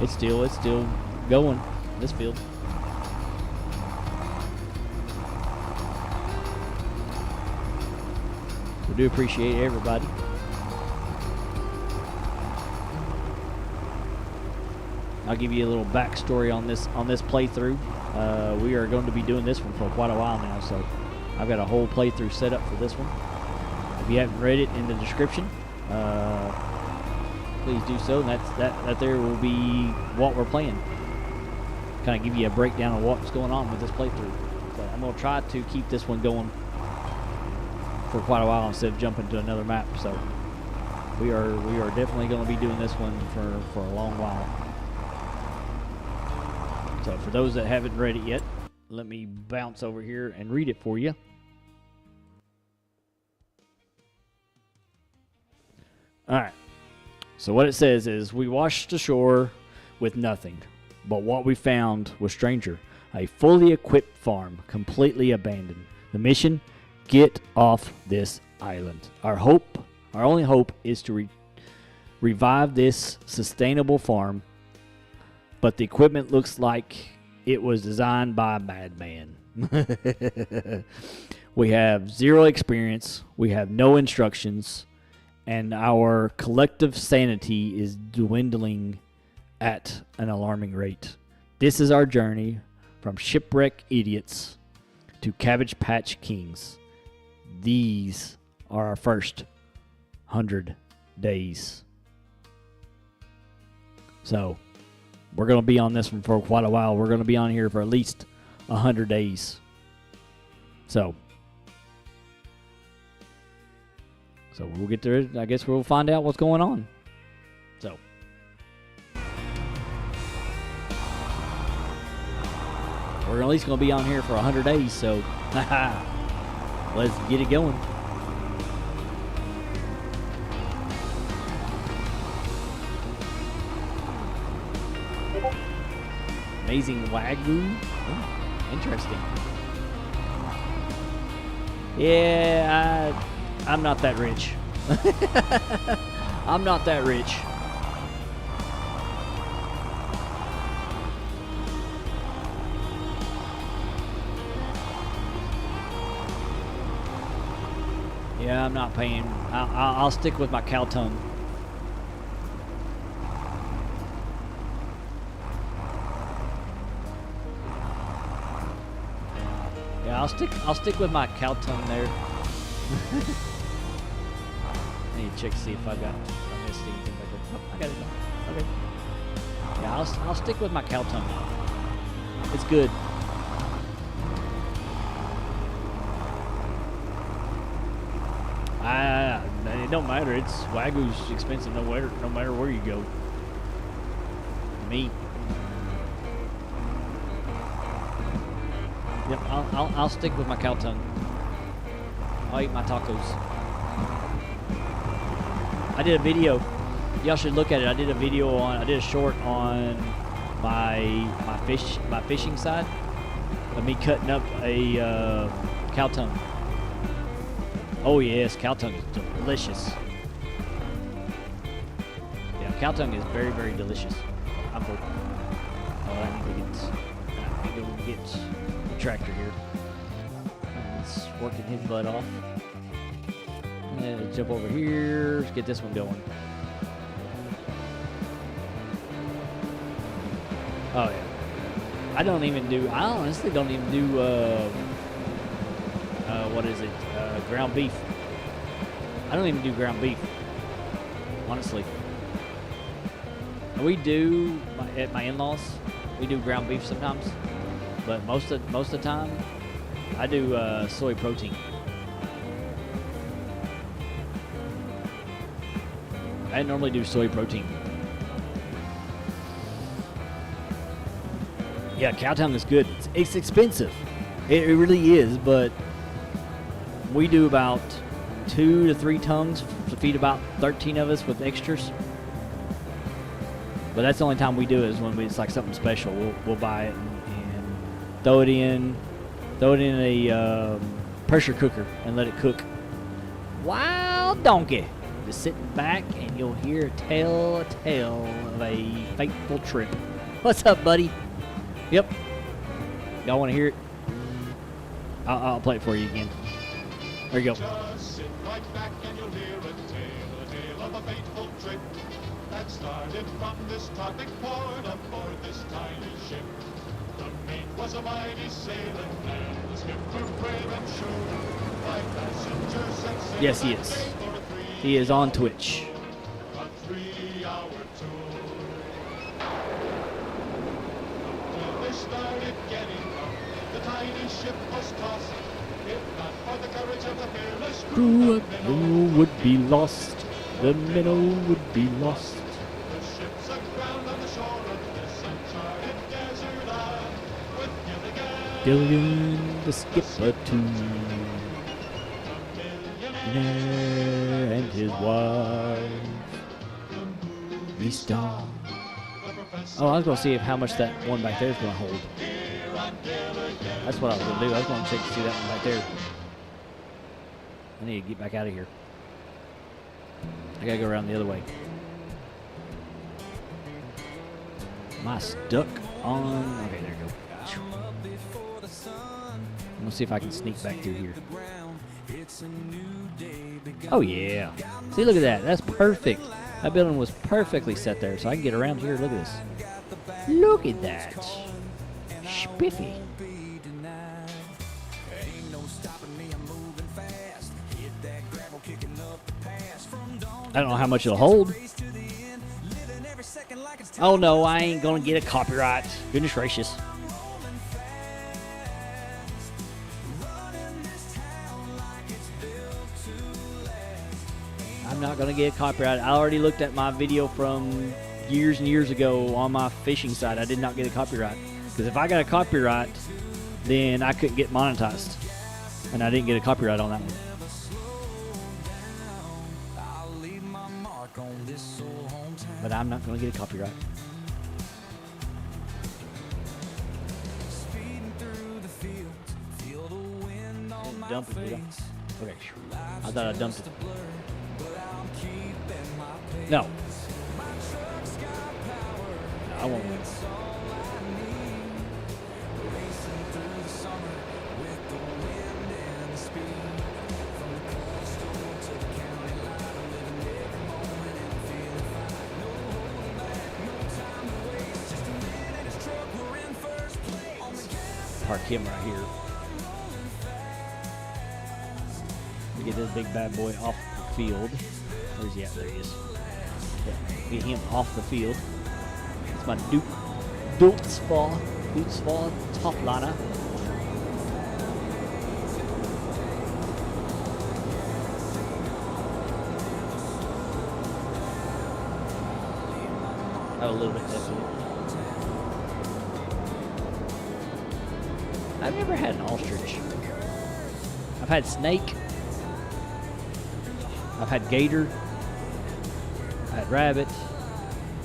It's still going, this field. We do appreciate everybody. I'll give you a little backstory on this playthrough. We are going to be doing this one for quite a while now, so I've got a whole playthrough set up for this one. If you haven't read it in the description, please do so. And that there will be what we're playing. Kind of give you a breakdown of what's going on with this playthrough. But I'm going to try to keep this one going for quite a while instead of jumping to another map. So we are definitely going to be doing this one for a long while. So for those that haven't read it yet, let me bounce over here and read it for you. All right. So what it says is, we washed ashore with nothing, but what we found was stranger. A fully equipped farm, completely abandoned. The mission, get off this island. Our only hope is to revive this sustainable farm, but the equipment looks like it was designed by a madman. We have zero experience, we have no instructions, and our collective sanity is dwindling at an alarming rate. This is our journey from shipwreck idiots to Cabbage Patch Kings. These are our first 100 days. So, we're going to be on this one for quite a while. We're going to be on here for at least 100 days. So we'll get to it. I guess we'll find out what's going on. So. We're at least going to be on here for 100 days, so let's get it going. Amazing Wagyu. Oh, interesting. Yeah, I'm not that rich. I'm not that rich. Yeah, I'm not paying. I'll stick with my cow tongue. Yeah, I'll stick with my cow tongue there. I need to check to see if I missed anything like that. Oh, I got it. Okay. Yeah, I'll stick with my cow tongue. It's good. It don't matter. It's Wagyu's expensive no matter where you go. Me. Yep, I'll stick with my cow tongue. I'll eat my tacos. I did a video. Y'all should look at it. I did a short on my fishing side of me cutting up a cow tongue. Oh yes, cow tongue is delicious. Yeah, cow tongue is very, very delicious. I'm full. Oh, I need to get the tractor here. It's working his butt off. And jump over here. Let's get this one going. Oh yeah. I honestly don't even do what is it? Ground beef. I don't even do ground beef. Honestly. We do at my in-laws. We do ground beef sometimes, but most of the time, I do soy protein. I normally do soy protein. Yeah, cow tongue is good. It's expensive. It really is, but we do about 2 to 3 tongues to feed about 13 of us with extras. But that's the only time we do it is when it's like something special. We'll buy it and throw it in a pressure cooker and let it cook. Wild donkey. Just sitting back and you'll hear a tale of a fateful trip. What's up, buddy? Yep. Y'all want to hear it? I'll play it for you again. There you go. Just sit right back and you'll hear a tale of a fateful trip that started from this tropic port aboard this tiny ship. The mate was a mighty sailing man, his hip were brave and sure. By passengers and sailors Yes, he is. paid for a 3 He is on Twitch. A 3-hour tour. When they started getting up, the tiny ship was tossed. If not for the courage of the fearless crew, the minnow would be lost. The minnow would be lost. The ship's aground on the shore of this uncharted desert isle, with Gilligan, Gilligan, the skipper too, millionaire, and his wife. movie star. Oh, I was going to see how much that one back there is going to hold. That's what I was going to do. I was going to check to see that one back there. I need to get back out of here. I got to go around the other way. Am I stuck on? Okay, there you go. I'm going to see if I can sneak back through here. Oh, yeah. See, look at that. That's perfect. That building was perfectly set there, so I can get around here. Look at this. Look at that. Spiffy. I don't know how much it'll hold. Oh, no, I ain't going to get a copyright. Goodness gracious. I'm not going to get a copyright. I already looked at my video from years and years ago on my fishing site. I did not get a copyright. Because if I got a copyright, then I couldn't get monetized. And I didn't get a copyright on that one. But I'm not going to get a copyright. Dump it, did I? Okay, I thought I dumped it. No. I won't win. Park him right here. We get this big bad boy off the field. Where's he at? There he is. Yeah, get him off the field. It's my Dutzfall top liner. Oh, a little bit definitely. I've never had an ostrich. I've had snake. I've had gator. I've had rabbit.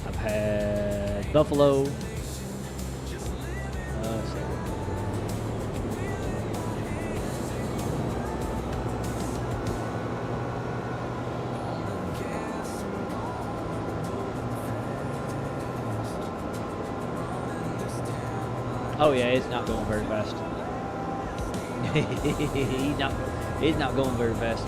I've had buffalo. Oh yeah, it's not going very fast. He's not going very fast.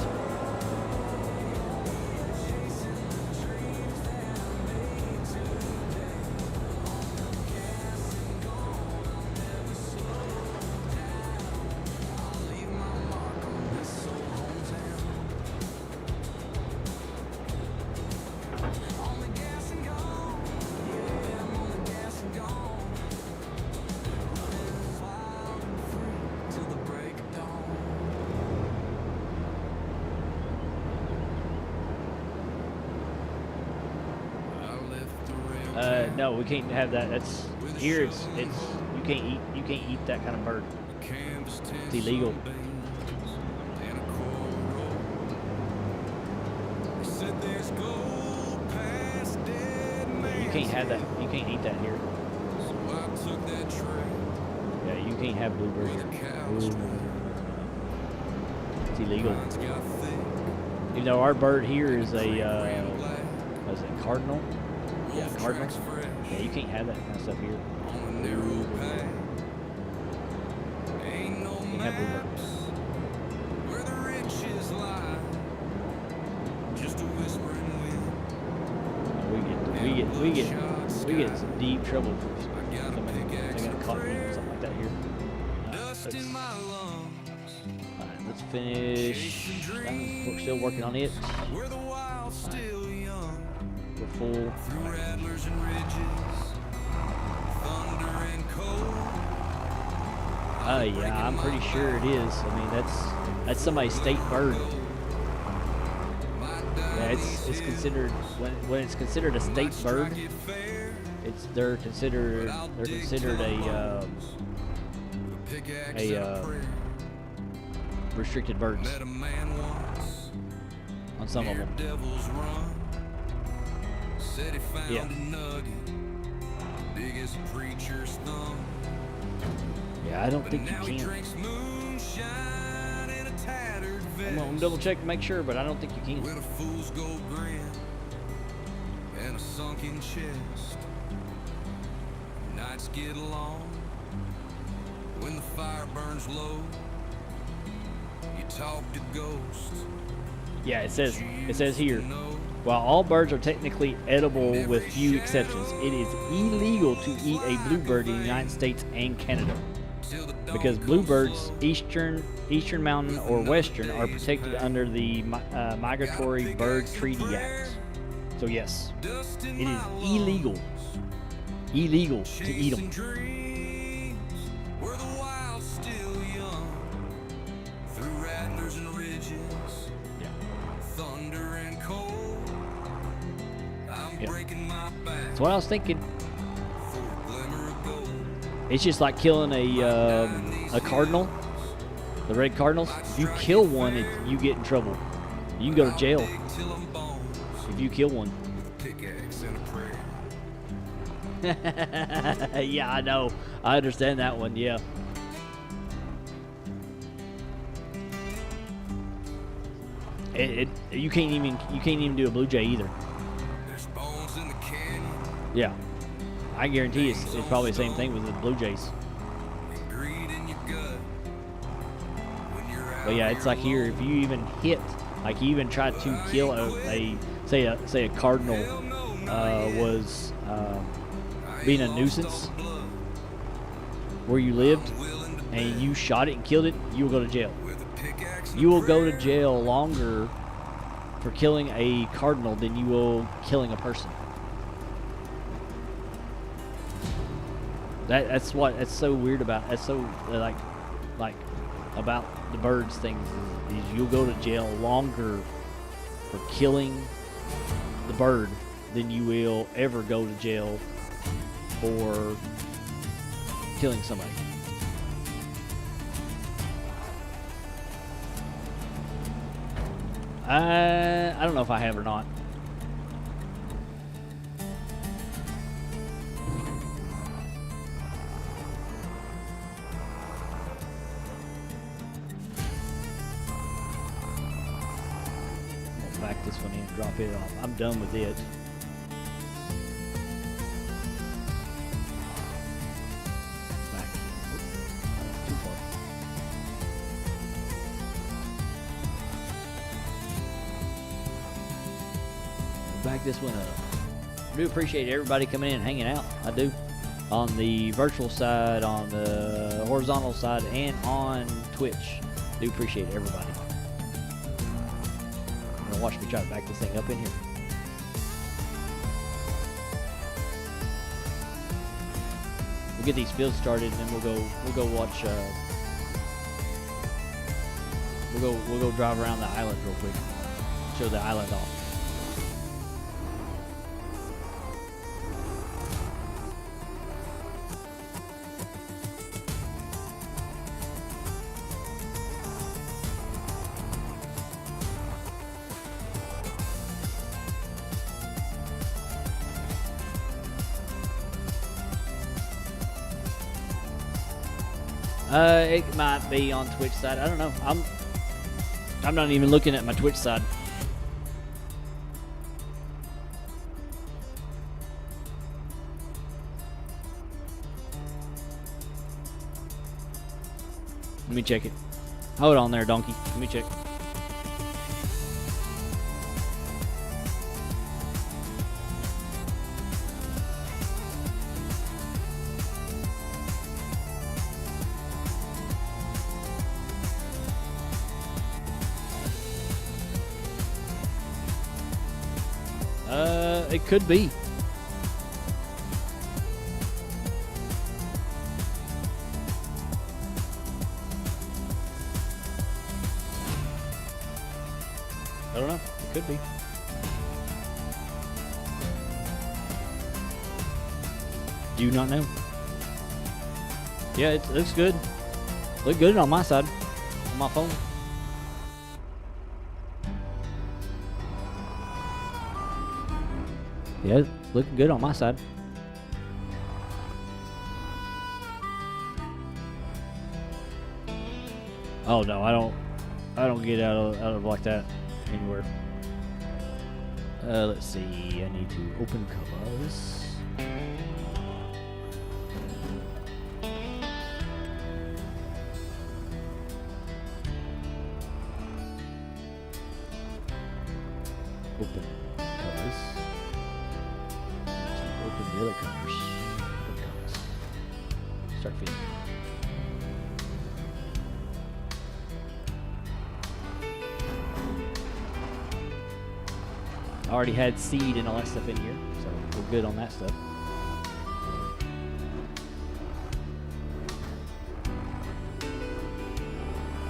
No, we can't have that. That's here. It's you can't eat that kind of bird. It's illegal. You can't have that. You can't eat that here. Yeah, you can't have bluebird here. It's illegal. You know, our bird here is a what is it, cardinal? Yeah, cardinal. Yeah, you can't have that kind of stuff here. You can't have bluebirds. We get some deep trouble for somebody. They got caught me or something like that here. Alright, let's finish. We're still working on it. We're full. Yeah, I'm pretty sure it is. I mean, that's somebody's state bird. Yeah, it's considered when it's considered a state bird. They're considered a restricted birds on some of them. Yeah. Yeah, I don't think you can. I'm gonna double check to make sure, but I don't think you can. When a fool's gold grin and a sunken chest, nights get long when the fire burns low. You talk to ghosts. Yeah, it says here. While all birds are technically edible with few exceptions, it is illegal to eat a bluebird in the United States and Canada. Because bluebirds, eastern mountain, or western, are protected under the Migratory Bird Treaty Act. So yes, it is illegal to eat them. Yeah. That's what I was thinking. It's just like killing a cardinal, the red cardinals. If you kill one, you get in trouble. You can go to jail if you kill one. Yeah, I know. I understand that one. Yeah. You can't even do a blue jay either. Yeah. I guarantee it's probably the same thing with the blue jays. But yeah, it's like here, if you even hit, like you even try to kill say a cardinal was being a nuisance where you lived, and you shot it and killed it, you will go to jail. You will go to jail longer for killing a cardinal than you will killing a person. That's so weird about. That's so like about the birds things is you'll go to jail longer for killing the bird than you will ever go to jail for killing somebody. I don't know if I have or not. Back this one in, drop it off. I'm done with it. Back. Too far. Back this one up. I do appreciate everybody coming in and hanging out. I do. On the virtual side, on the horizontal side, and on Twitch. I do appreciate everybody. Watch me try to back this thing up in here. We'll get these fields started, and then we'll go watch. We'll go drive around the island real quick. Show the island off. It might be on Twitch side. I don't know. I'm not even looking at my Twitch side. Let me check it. Hold on there, donkey. Let me check. It could be. I don't know. It could be. Do you not know? Yeah, it looks good. Look good on my side. On my phone. Yeah, it's looking good on my side. Oh no, I don't get out of like that anywhere. Let's see. I need to open colors. Open colors. Open the other colors. Open colors. Start feeding. I already had seed and all that stuff in here, so we're good on that stuff.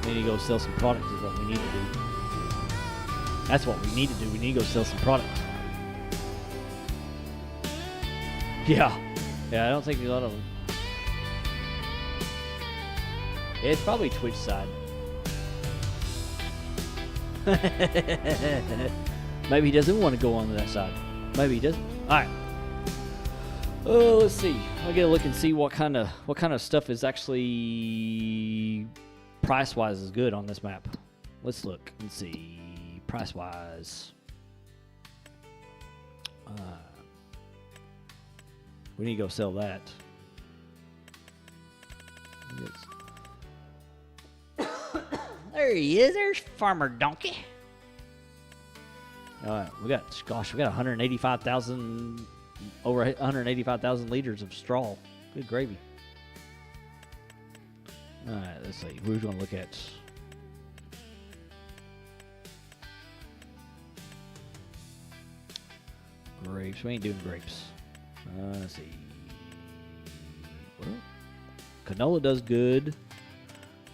We need to go sell some products is what we need to do. That's what we need to do. We need to go sell some products. Yeah. Yeah, I don't think a lot of them. Yeah, it's probably Twitch side. Maybe he doesn't want to go on that side. Maybe he doesn't. All right. Oh, let's see. I'll get a look and see what kind of stuff is actually price-wise is good on this map. Let's look and see price-wise. We need to go sell that. There he is. There's Farmer Donkey. All right, we got 185,000, over 185,000 liters of straw. Good gravy. All right, let's see. We're going to look at grapes. We ain't doing grapes. Let's see. Well, canola does good.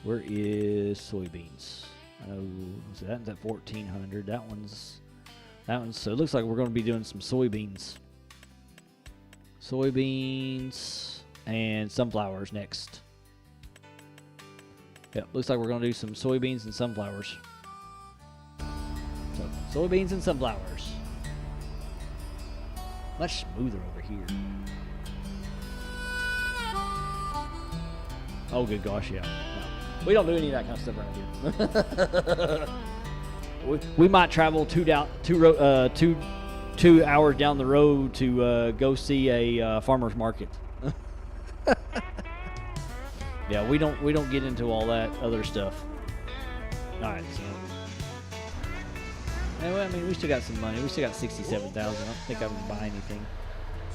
Where is soybeans? Oh, so that one's at 1,400. That one's. So it looks like we're going to be doing some soybeans. Soybeans and sunflowers next. Yep, looks like we're going to do some soybeans and sunflowers. So, soybeans and sunflowers. Much smoother over here. Oh, good gosh, yeah. No. We don't do any of that kind of stuff around here. We might travel 2 hours down the road to go see a farmer's market. Yeah, we don't get into all that other stuff. All right, so anyway, I mean, we still got some money. We still got 67,000. I don't think I would buy anything.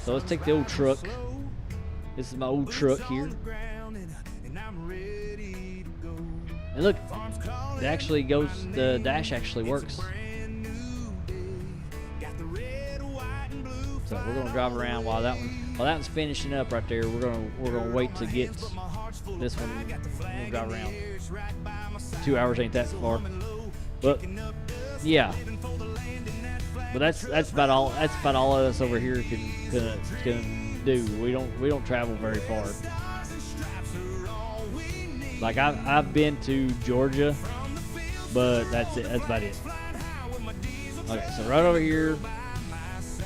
So let's take the old truck. This is my old truck here. And look, it actually goes. The dash actually works. So we're gonna drive around while that one's finishing up right there. We're gonna wait to get this one. We'll drive around. 2 hours ain't that far, but yeah. But that's about all. That's about all of us over here can do. We don't travel very far. Like I've been to Georgia, but that's it. That's about it. Okay, so right over here,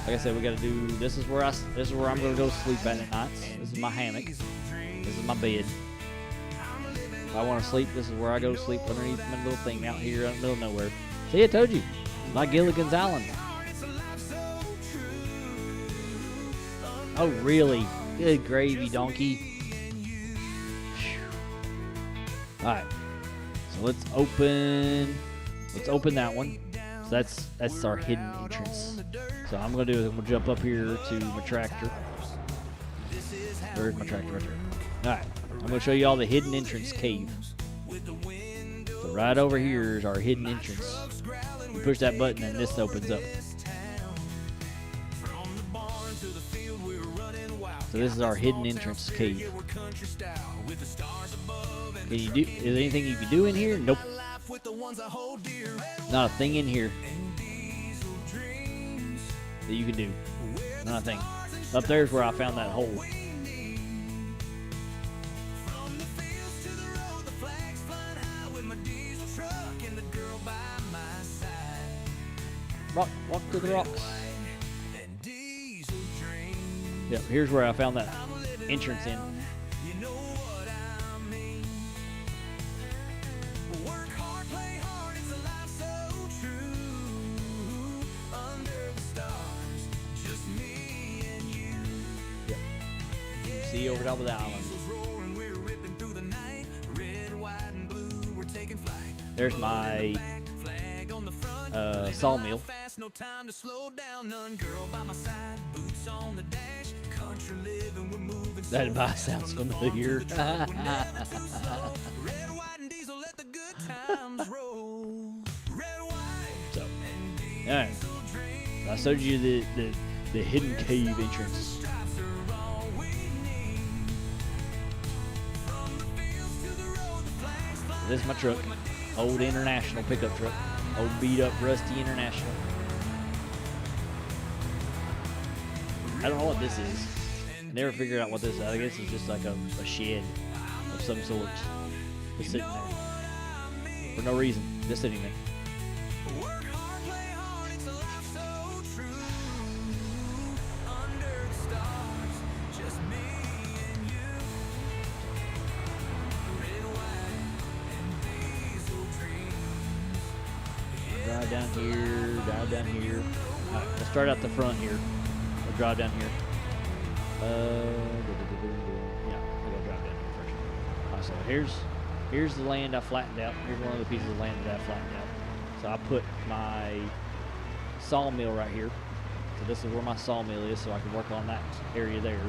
like I said, we got to do. This is where I'm gonna go sleep at night. This is my hammock. This is my bed. If I want to sleep, this is where I go to sleep underneath my little thing out here in the middle of nowhere. See, I told you. It's my Gilligan's Island. Oh, really? Good gravy, donkey. Alright. So let's open that one. So that's our hidden entrance. So I'm gonna do is I'm gonna jump up here to my tractor. Where's my tractor? Right there. Alright. I'm gonna show you all the hidden entrance cave. So right over here is our hidden entrance. You push that button and this opens up. So this is our hidden entrance cave. Is there anything you can do in here? Nope. Not a thing in here that you can do. Not a thing. Up there's where I found that hole. Walk to the rocks. Yep, here's where I found that entrance in. Yep. See over top of the island. There's my sawmill. That advice sounds familiar. So, alright. I showed you the hidden cave entrance. This is my truck. Old International pickup truck. Old beat up rusty International. I don't know what this is. I never figured out what this is. I guess it's just like a shed of some sort. Just sitting there. For no reason. Just sitting there. Drive down here. Alright, let's start out the front here. We'll drive down here. Yeah, we'll go drive down here first. Alright, so here's the land I flattened out. Here's one of the pieces of land that I flattened out. So I put my sawmill right here. So this is where my sawmill is, so I can work on that area there.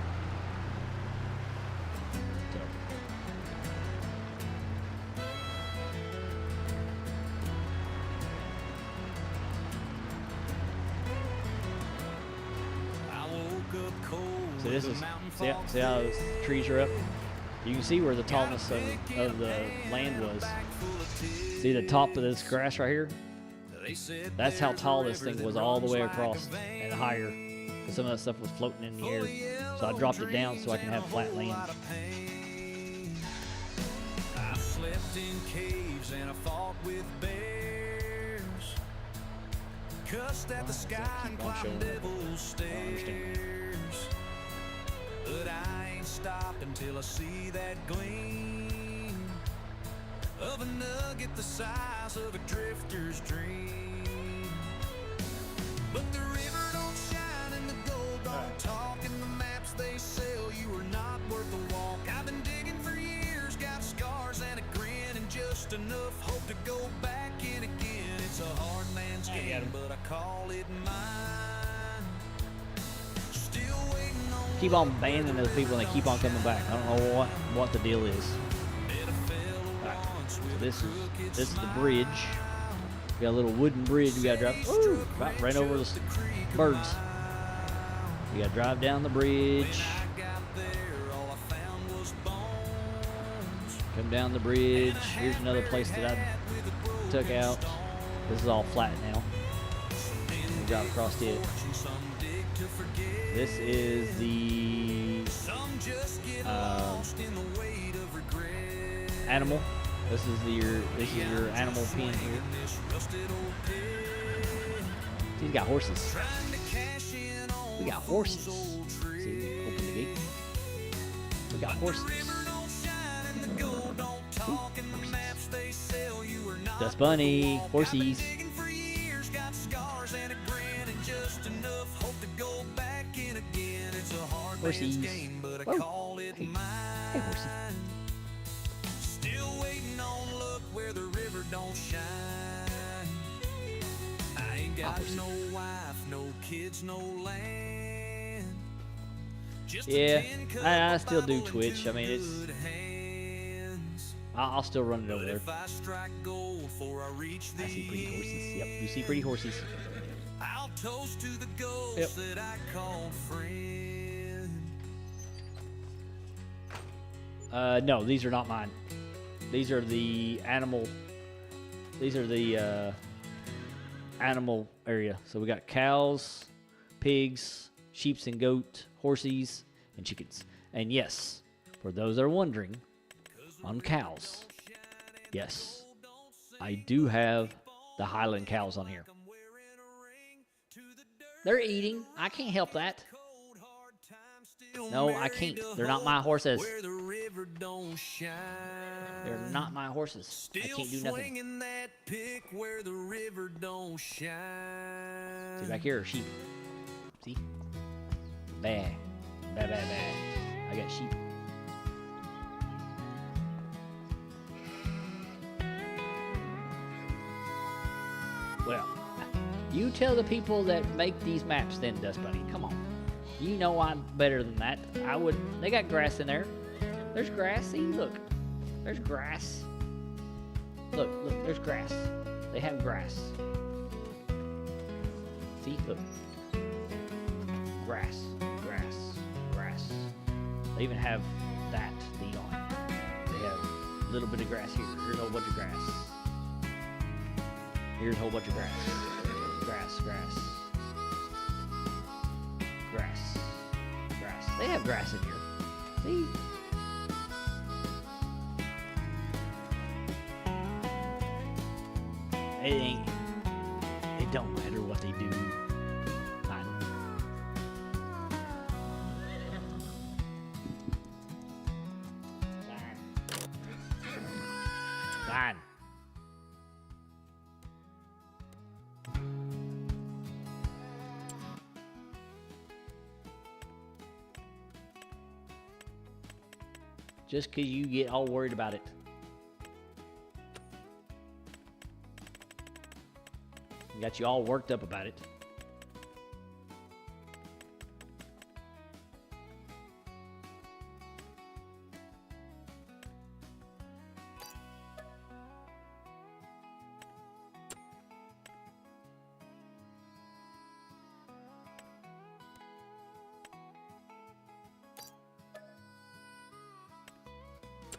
So this is, see how those trees are up? You can see where the tallness of the land was. See the top of this grass right here? That's how tall this thing was all the way across and higher. And some of that stuff was floating in the air. So I dropped it down so I can have flat land. I slept in caves and I fought with bears. Cussed at the sky and climbed devil's stairs. But I ain't stopping till I see that gleam of a nugget the size of a drifter's dream. But the river don't shine and the gold don't talk, and the maps they sell you are not worth the walk. I've been digging for years, got scars and a grin, and just enough hope to go back in again. It's a hard man's game, but I call it mine. Keep on banning those people and they keep on coming back. I don't know what the deal is. Right. So this is the bridge. We got a little wooden bridge we gotta drive. Woo! Right over the birds. We gotta drive down the bridge. Come down the bridge. Here's another place that I took out. This is all flat now. We drive across it. This is the animal. This is your animal pen here. He's got horses. We got horses. See, open the gate. We got horses. Ooh. Dust Bunny, horsies. Digging for years, got scars and a grin, and just enough hope to go back in again. It's a hard man's Horsies. game, but I Whoa. call it Hey. mine. Hey, horsey. Still waiting on luck where the river don't shine. I ain't got horsey. no wife, no kids, no land. Just a Yeah, tin cup, I a still do Bible, and Twitch. two I mean, it's good hands. I'll still run it over But there. if I strike gold before I reach the I see pretty horses. Yep, you see pretty horses. I'll toast to the ghost Yep. that I called friend. No, these are not mine. These are the animal. These are the animal area. So we got cows, pigs, sheeps and goat, horses, and chickens. And yes, for those that are wondering, on cows, yes, I do have the Highland cows on here. They're eating. I can't help that. No, I can't. They're not my horses. Where the river don't shine. They're not my horses. I Still can't do nothing. swinging that pick where the river don't shine. See back here, sheep. See? Bah. Bah, bah, bah. I got sheep. Well, you tell the people that make these maps then, Dust Bunny. Come on. You know I'm better than that. They got grass in there. There's grass. See, look. There's grass. Look, there's grass. They have grass. See, look. Grass, grass, grass. They even have that to eat on. They have a little bit of grass here. Here's a whole bunch of grass. Here's a whole bunch of grass. Grass, grass. Grass, grass. They have grass in here. See? It don't matter what they do. Fine. Fine. Just because you get all worried about it. Got you all worked up about it.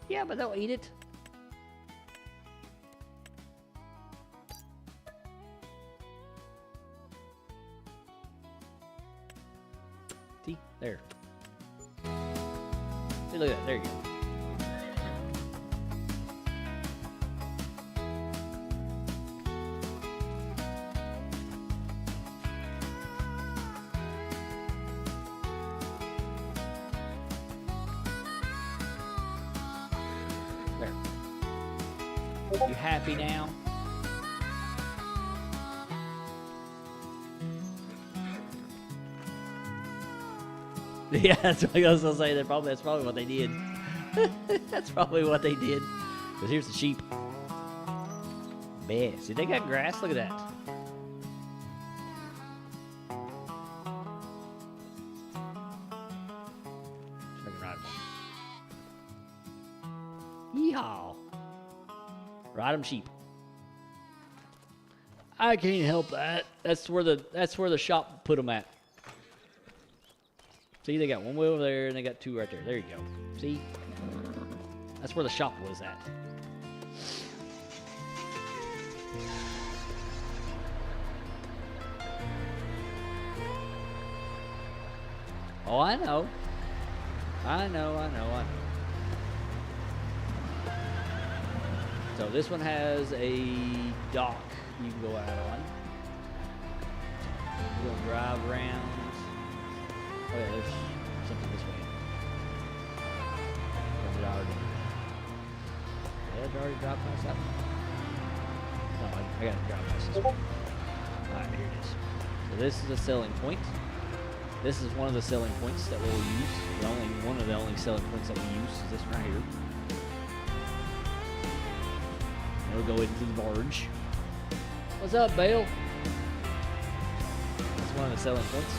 Yeah, but they'll eat it. See? There. See, look at that. There you go. There. You happy now? Yeah, that's what I was gonna say. That's probably what they did. That's probably what they did. Because here's the sheep. Man, see, they got grass. Look at that. See if I can ride one. Yeehaw! Ride 'em sheep. I can't help that. That's where the shop put them at. See, they got one way over there, and they got two right there. There you go. See? That's where the shop was at. Oh, I know. I know. So this one has a dock you can go out on. We're going to drive around. Oh yeah, there's something this way. Or did I already? Yeah, did I already drive past that one? bud. I gotta drive past this one. Alright, here it is. So this is a selling point. This is one of the selling points that we'll use. One of the only selling points that we use is this one right here. It'll go into the barge. What's up, Bale? That's one of the selling points.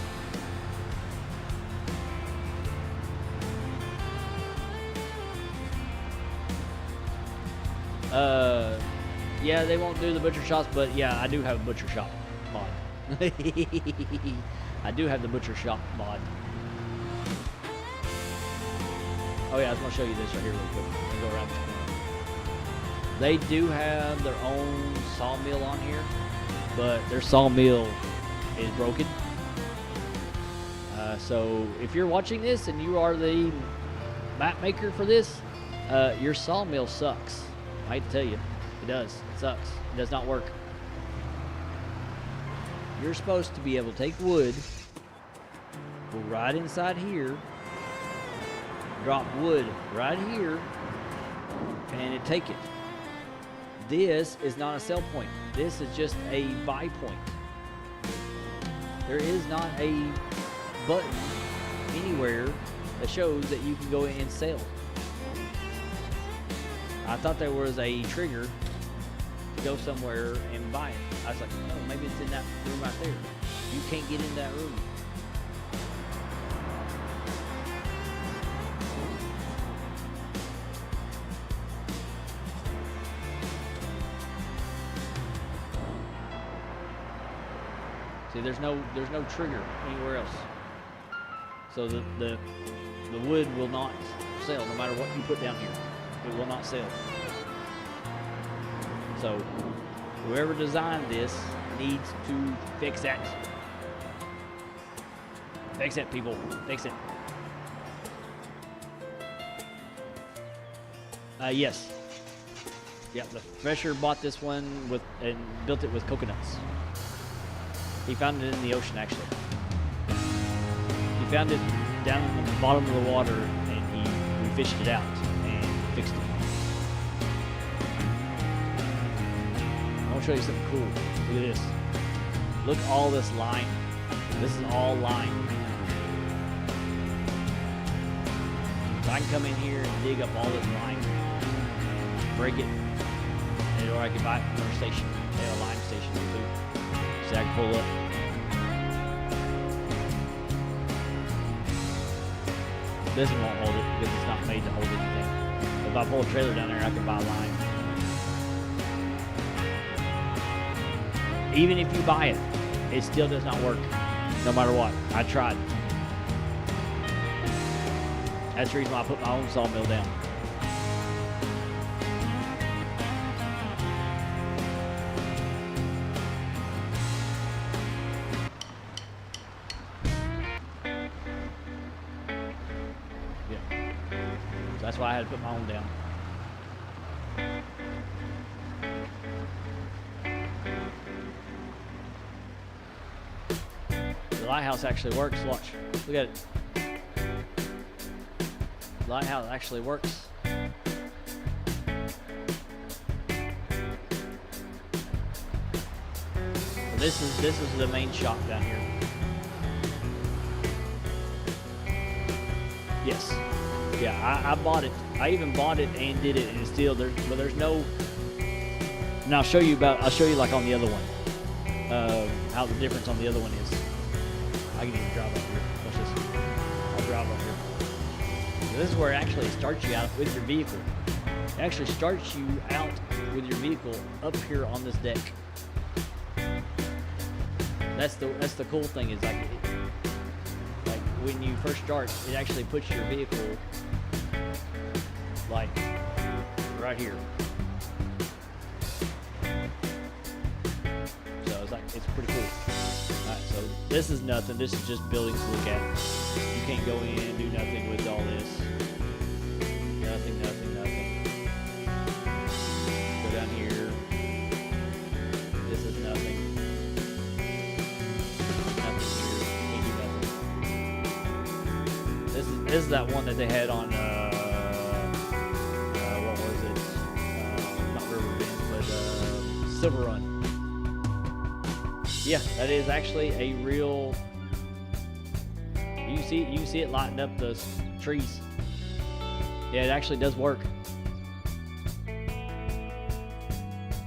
Yeah, they won't do the butcher shops, but yeah, I do have a butcher shop mod. I do have the butcher shop mod. Oh yeah, I was gonna show you this right here real quick. Let me go around this corner. They do have their own sawmill on here, but their sawmill is broken. So if you're watching this and you are the map maker for this, your sawmill sucks. I hate to tell you, it does. It sucks. It does not work. You're supposed to be able to take wood, go right inside here, drop wood right here, and take it. This is not a sell point. This is just a buy point. There is not a button anywhere that shows that you can go in and sell. I thought there was a trigger to go somewhere and buy it. I was like, oh, maybe it's in that room right there. You can't get in that room. See, there's no trigger anywhere else. So the wood will not sell no matter what you put down here. It will not sell. So whoever designed this needs to fix that. Fix it, people. Fix it. Yes. Yeah, the Thresher bought this one and built it with coconuts. He found it in the ocean, actually. He found it down in the bottom of the water, and we fished it out and fixed it. I want to show you something cool. Look at this. Look at all this line. This is all line. So I can come in here and dig up all this line, break it, or I can buy it from their station. They have a lime station here too. So I can pull up. This one won't hold it because it's not made to hold anything. If I pull a trailer down there, I can buy line. Even if you buy it, it still does not work. No matter what. I tried. That's the reason why I put my own sawmill down. That's why I had to put my own down. The lighthouse actually works. Watch. Look at it. The lighthouse actually works. So this is the main shop down here. Yes. Yeah, I bought it. I even bought it and did it, and it's still there's no. And I'll show you like on the other one, how the difference on the other one is. I can even drive up here. Watch this. I'll drive up here. So this is where it actually starts you out with your vehicle. It actually starts you out with your vehicle up here on this deck. That's the cool thing is like when you first start, it actually puts your vehicle like right here. So it's pretty cool. Alright, so this is nothing. This is just buildings to look at. You can't go in and do nothing with all this. Nothing. Go down here. This is nothing. Nothing here. Can't do nothing. This is that one that they had on Silver Run. Yeah, that is actually a real. You can see it lighting up the trees. Yeah, it actually does work.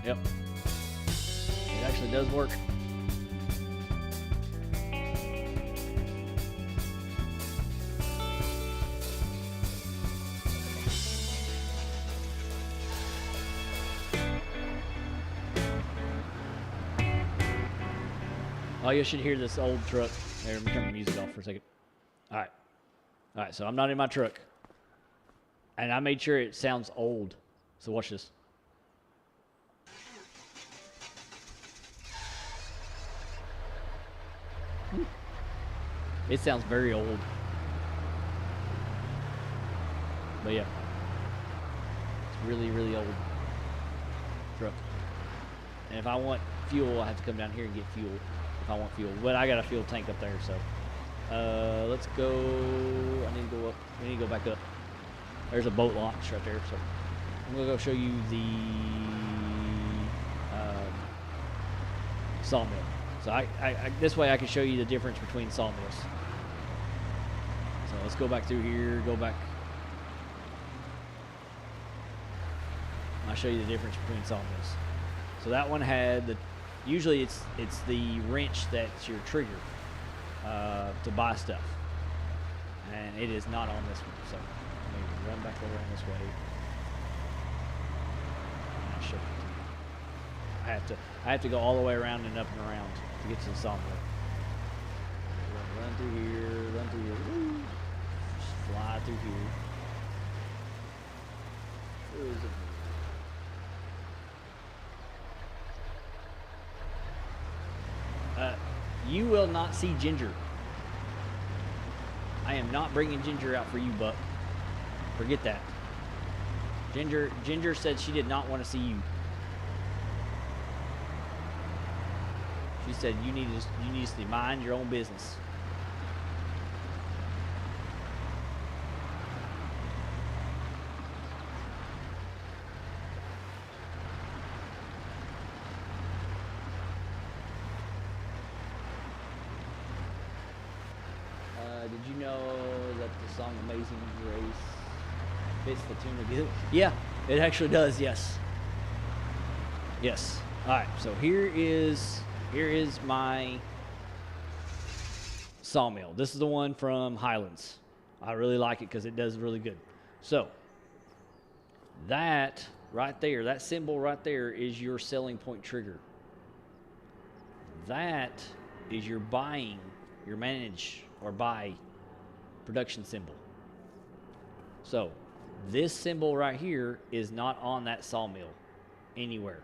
Yep. It actually does work. Oh, you should hear this old truck. Here, let me turn the music off for a second. All right, so I'm not in my truck. And I made sure it sounds old. So watch this. It sounds very old. But yeah. It's really, really old truck. And if I want fuel, I have to come down here and get fuel. If I want fuel. But I got a fuel tank up there, so. Let's go. I need to go up. We need to go back up. There's a boat launch right there. So I'm going to go show you the sawmill. So I this way I can show you the difference between sawmills. So let's go back through here. Go back. I'll show you the difference between sawmills. So that one had the. Usually it's the wrench that's your trigger to buy stuff, and it is not on this one. So let me run back around this way. And I'll show it to you. I have to go all the way around and up and around to get to the sawmill. Run through here, Woo. Just fly through here. Where is it? You will not see Ginger. I am not bringing Ginger out for you, Buck. Forget that. Ginger said she did not want to see you. She said you need to mind your own business. Did you know that the song Amazing Grace fits the tune of Gilligan? Yeah, it actually does, yes. Yes. Alright, so here is my sawmill. This is the one from Highlands. I really like it because it does really good. So, that right there, that symbol right there is your selling point trigger. That is your buying, your manage or buy production symbol. So this symbol right here is not on that sawmill anywhere.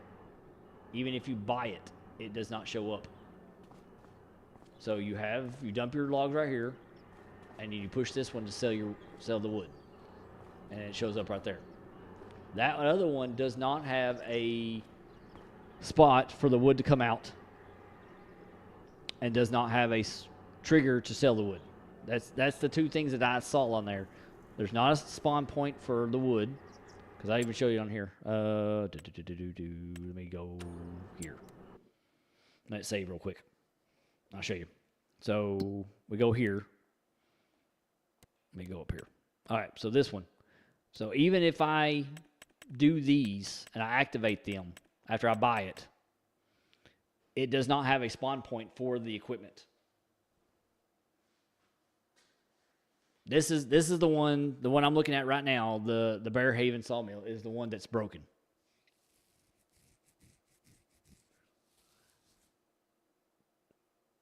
Even if you buy it, it does not show up. So you dump your logs right here, and you push this one to sell the wood, and it shows up right there. That other one does not have a spot for the wood to come out, and does not have a trigger to sell the wood. That's the two things that I saw on there. There's not a spawn point for the wood, because I even show you on here. Let me go here. Let's save real quick. I'll show you. So we go here. Let me go up here. All right, so this one. So even if I do these and I activate them after I buy it, it does not have a spawn point for the equipment. This is the one I'm looking at right now. The Bear Haven sawmill is the one that's broken.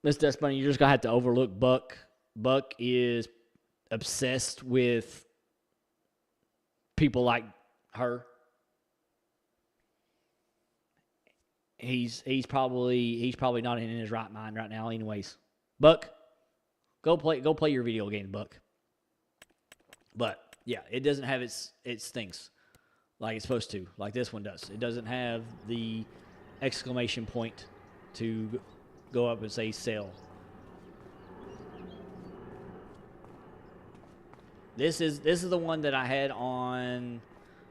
Miss Dust Bunny, you're just gonna have to overlook Buck. Buck is obsessed with people like her. He's probably not in his right mind right now. Anyways, Buck, go play your video game, Buck. But yeah, it doesn't have its things like it's supposed to, like this one does. It doesn't have the exclamation point to go up and say sell. This is the one that I had on.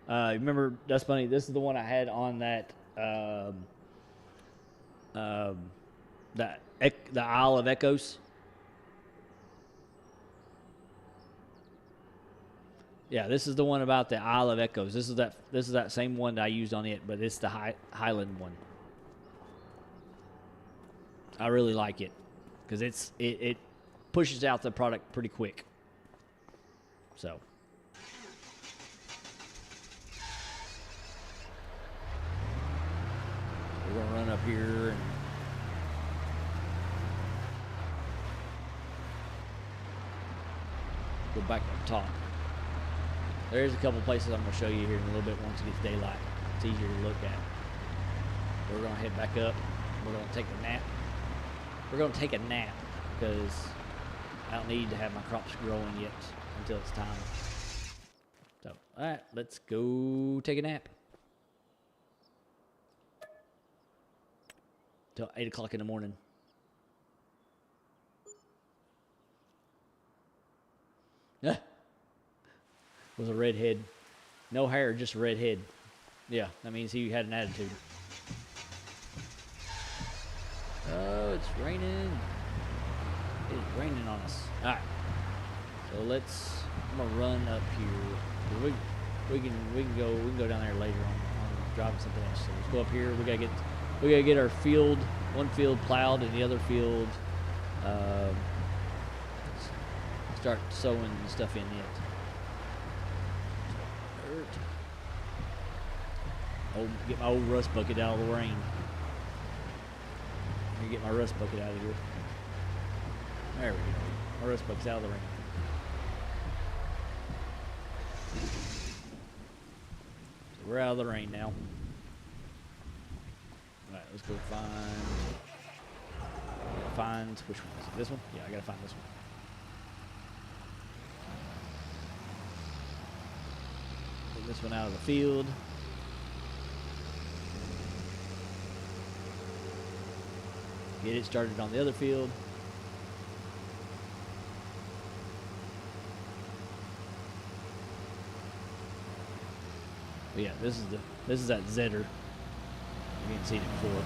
Remember, Dust Bunny? This is the one I had on that the Isle of Echoes. Yeah, this is the one about the Isle of Echoes. This is that same one that I used on it, but it's the Highland one. I really like it because it pushes out the product pretty quick. So. We're going to run up here and go back up top. There's a couple places I'm going to show you here in a little bit once it gets daylight. It's easier to look at. We're going to head back up. We're going to take a nap. We're going to take a nap because I don't need to have my crops growing yet until it's time. So, all right, let's go take a nap. Till 8 o'clock in the morning. Was a redhead. No hair, just a redhead. Yeah, that means he had an attitude. Oh, it's raining. It's raining on us. All right. So I'm gonna run up here. We can go down there later on driving something else. So let's go up here. We gotta get our field, one field plowed and the other field start sowing stuff in it. Get my old rust bucket out of the rain. Let me get my rust bucket out of here. There we go. My rust bucket's out of the rain. So we're out of the rain now. Alright, let's go find which one is it? This one? Yeah, I gotta find this one. Get this one out of the field. Get it started on the other field. But yeah, this is that Zetter. You haven't seen it before.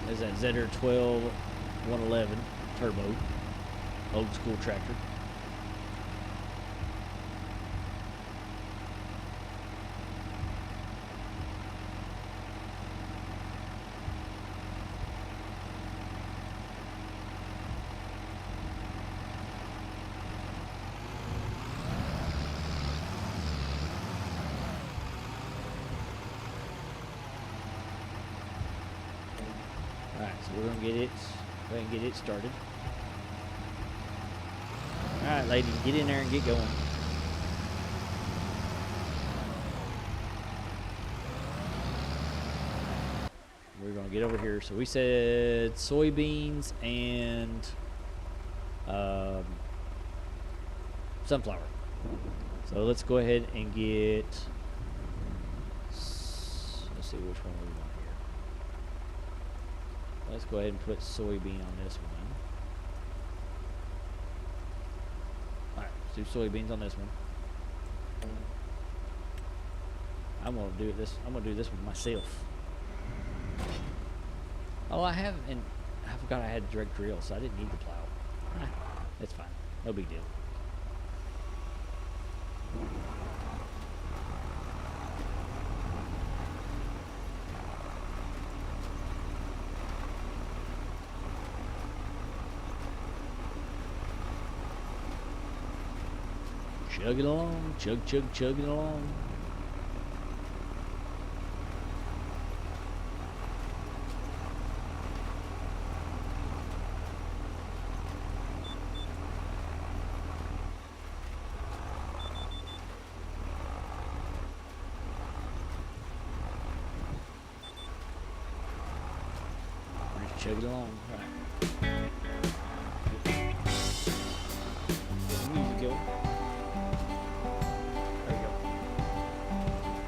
This is that Zetter 12111 turbo, old school tractor. Alright, so we're gonna go ahead and get it started. Alright, ladies, get in there and get going. We're gonna get over here. So we said soybeans and sunflower. So let's go ahead and get, let's see which one we want here. Let's go ahead and put soybean on this one. Alright, let's do soybeans on this one. I'm gonna do this one myself. Oh, I forgot I had a direct drill, so I didn't need the plow. It's fine. No big deal. Chugging along, chugging along. Chugging along, right. Music go. There we go.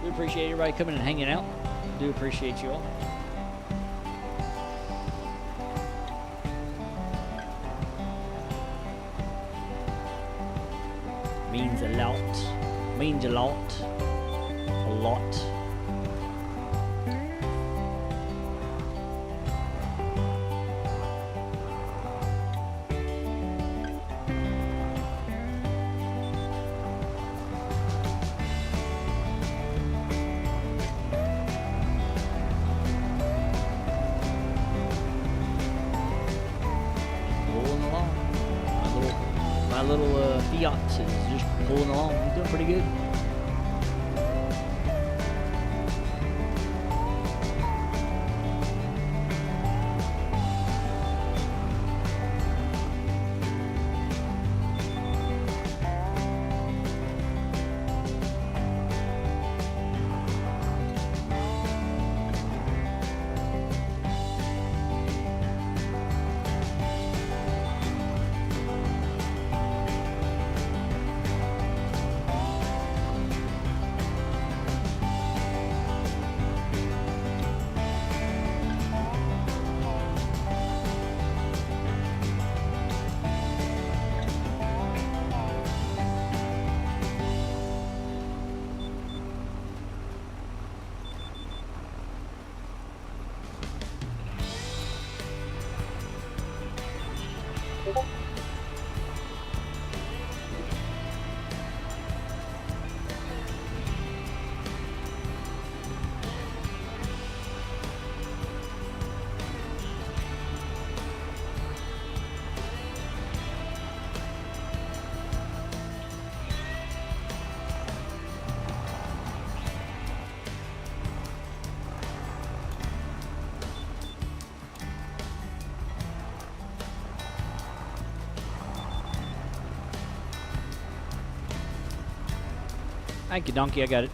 We appreciate everybody coming and hanging out. Do appreciate you all. Means a lot. Means a lot. A lot. Fiat is just pulling along. He's doing pretty good. Thank you, Donkey. I got it.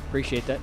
Appreciate that.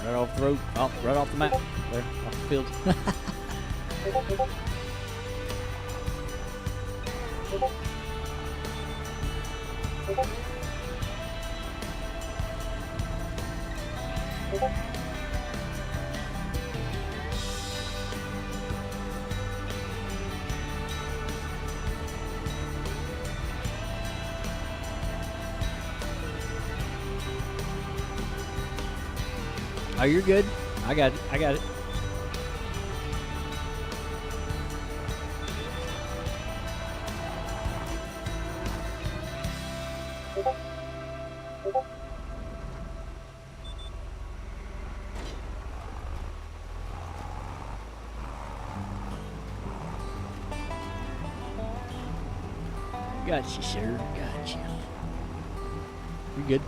Right off the road. Oh, right off the map. There, off the field. Oh, you're good. I got it. I got it. Gotcha, sir. Gotcha. You good?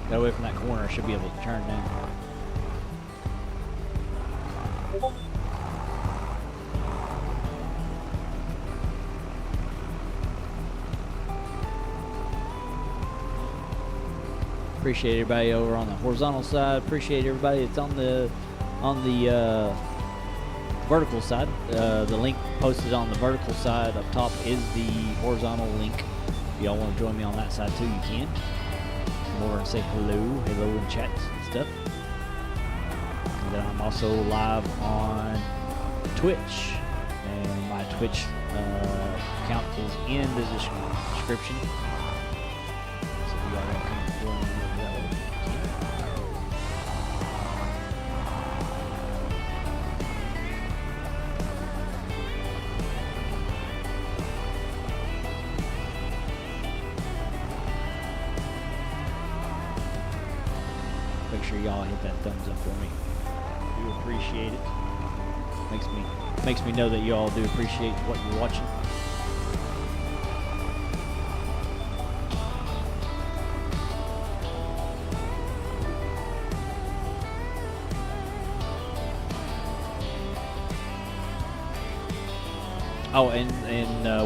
Got away from that corner, I should be able to turn now. Appreciate everybody over on the horizontal side. Appreciate everybody that's on the vertical side. The link posted on the vertical side up top is the horizontal link. If y'all want to join me on that side too, you can. Come over and say hello in chats and stuff. And then I'm also live on Twitch, and my Twitch account is in the description. Make sure y'all hit that thumbs up for me. Do appreciate it. Makes me know that y'all do appreciate what you're watching. Oh, and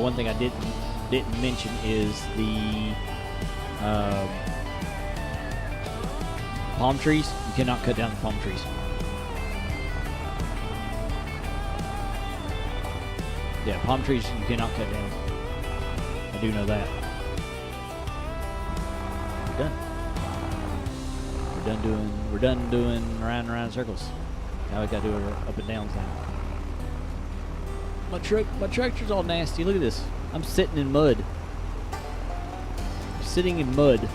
one thing I didn't mention is the palm trees. You cannot cut down the palm trees. Yeah, palm trees you cannot cut down. I do know that. We're done doing round and round circles. Now we gotta do an up and down thing. My tractor's all nasty. Look at this. I'm sitting in mud. I'm sitting in mud.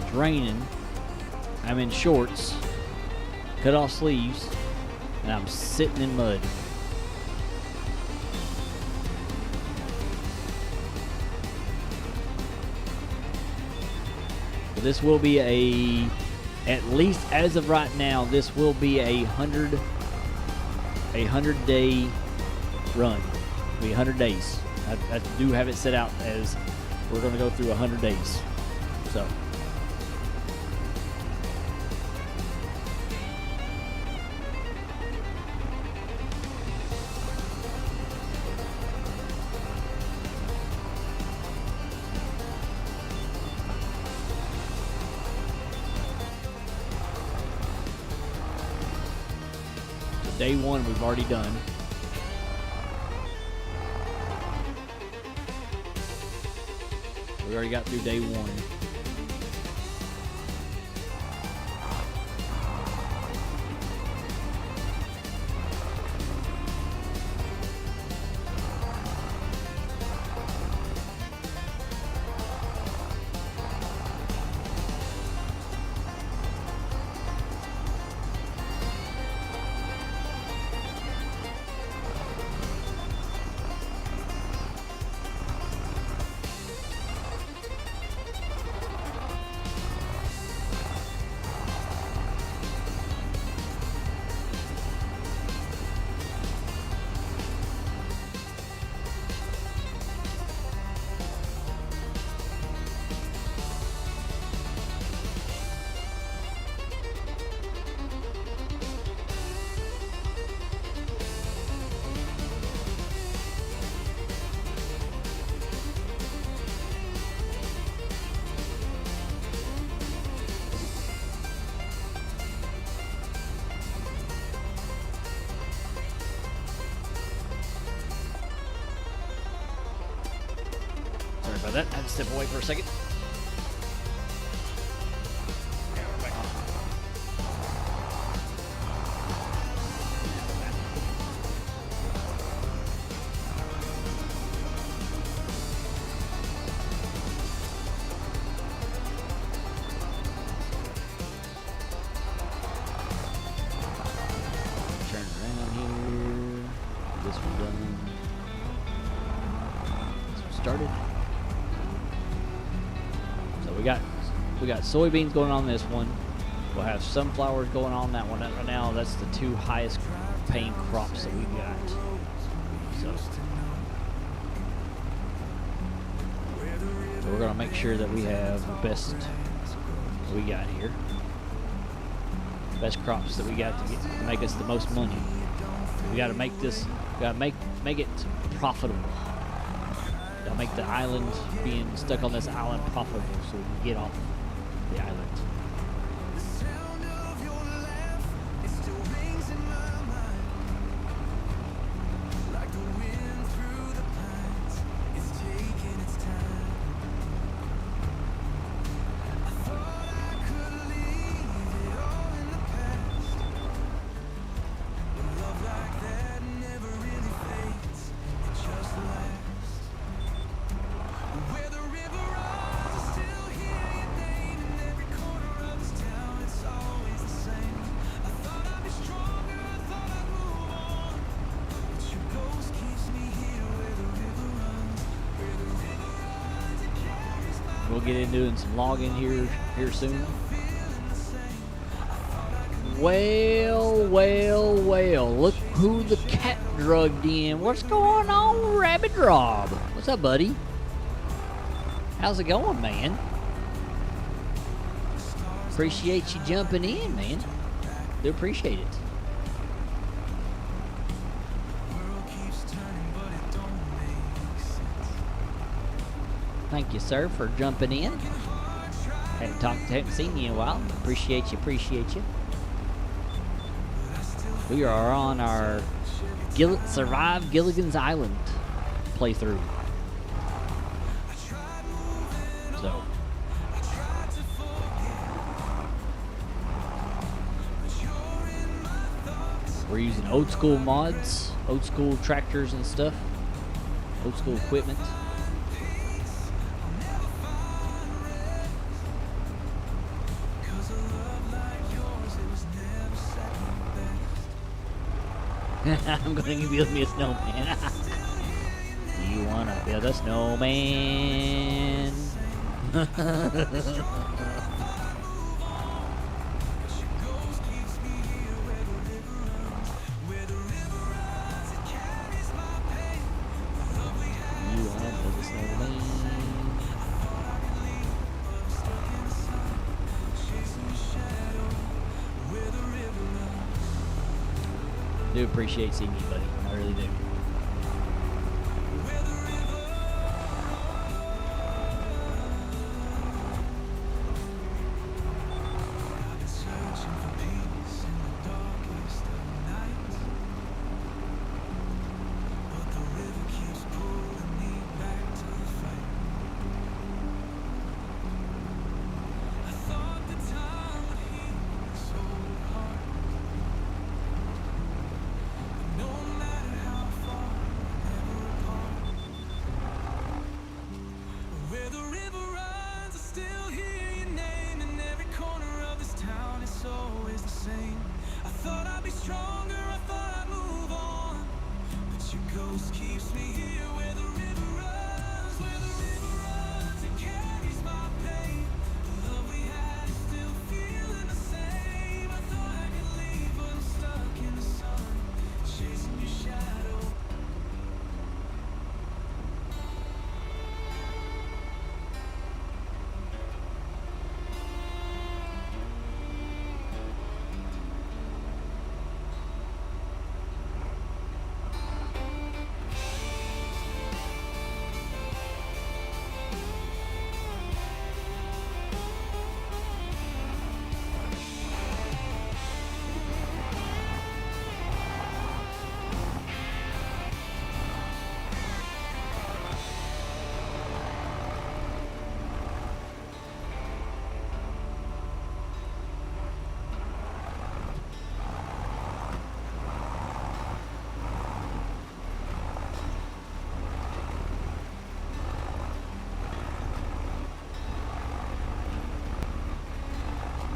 It's raining. I'm in shorts, cut off sleeves, and I'm sitting in mud. But this will be at least as of right now, this will be a 100-day run. It'll be 100 days. I do have it set out as we're going to go through 100 days. So. Day one we've already done. We already got through day one. Sorry about that. I had to step away for a second. Turn around here. This one done. This one started. We got soybeans going on this one. We'll have sunflowers going on that one. Right now, that's the two highest paying crops that we've got. So we're gonna make sure that we have the best we got here. Best crops that we got to make us the most money. We got to make this. We got to make it profitable. Got to make the island, being stuck on this island, profitable, so we can get off the island. gonna get into doing some logging here soon. Well, look who the cat drugged in. What's going on, Rabbit Rob? What's up, buddy? How's it going, man? Appreciate you jumping in, man. Do appreciate it. Thank you, sir, for jumping in. Haven't seen you in a while. Appreciate you. We are on our Survive Gilligan's Island playthrough. So, we're using old school mods, old school tractors and stuff, old school equipment. I'm going to build me a snowman. Do you want to build a snowman? Do appreciate seeing you, buddy. I really do.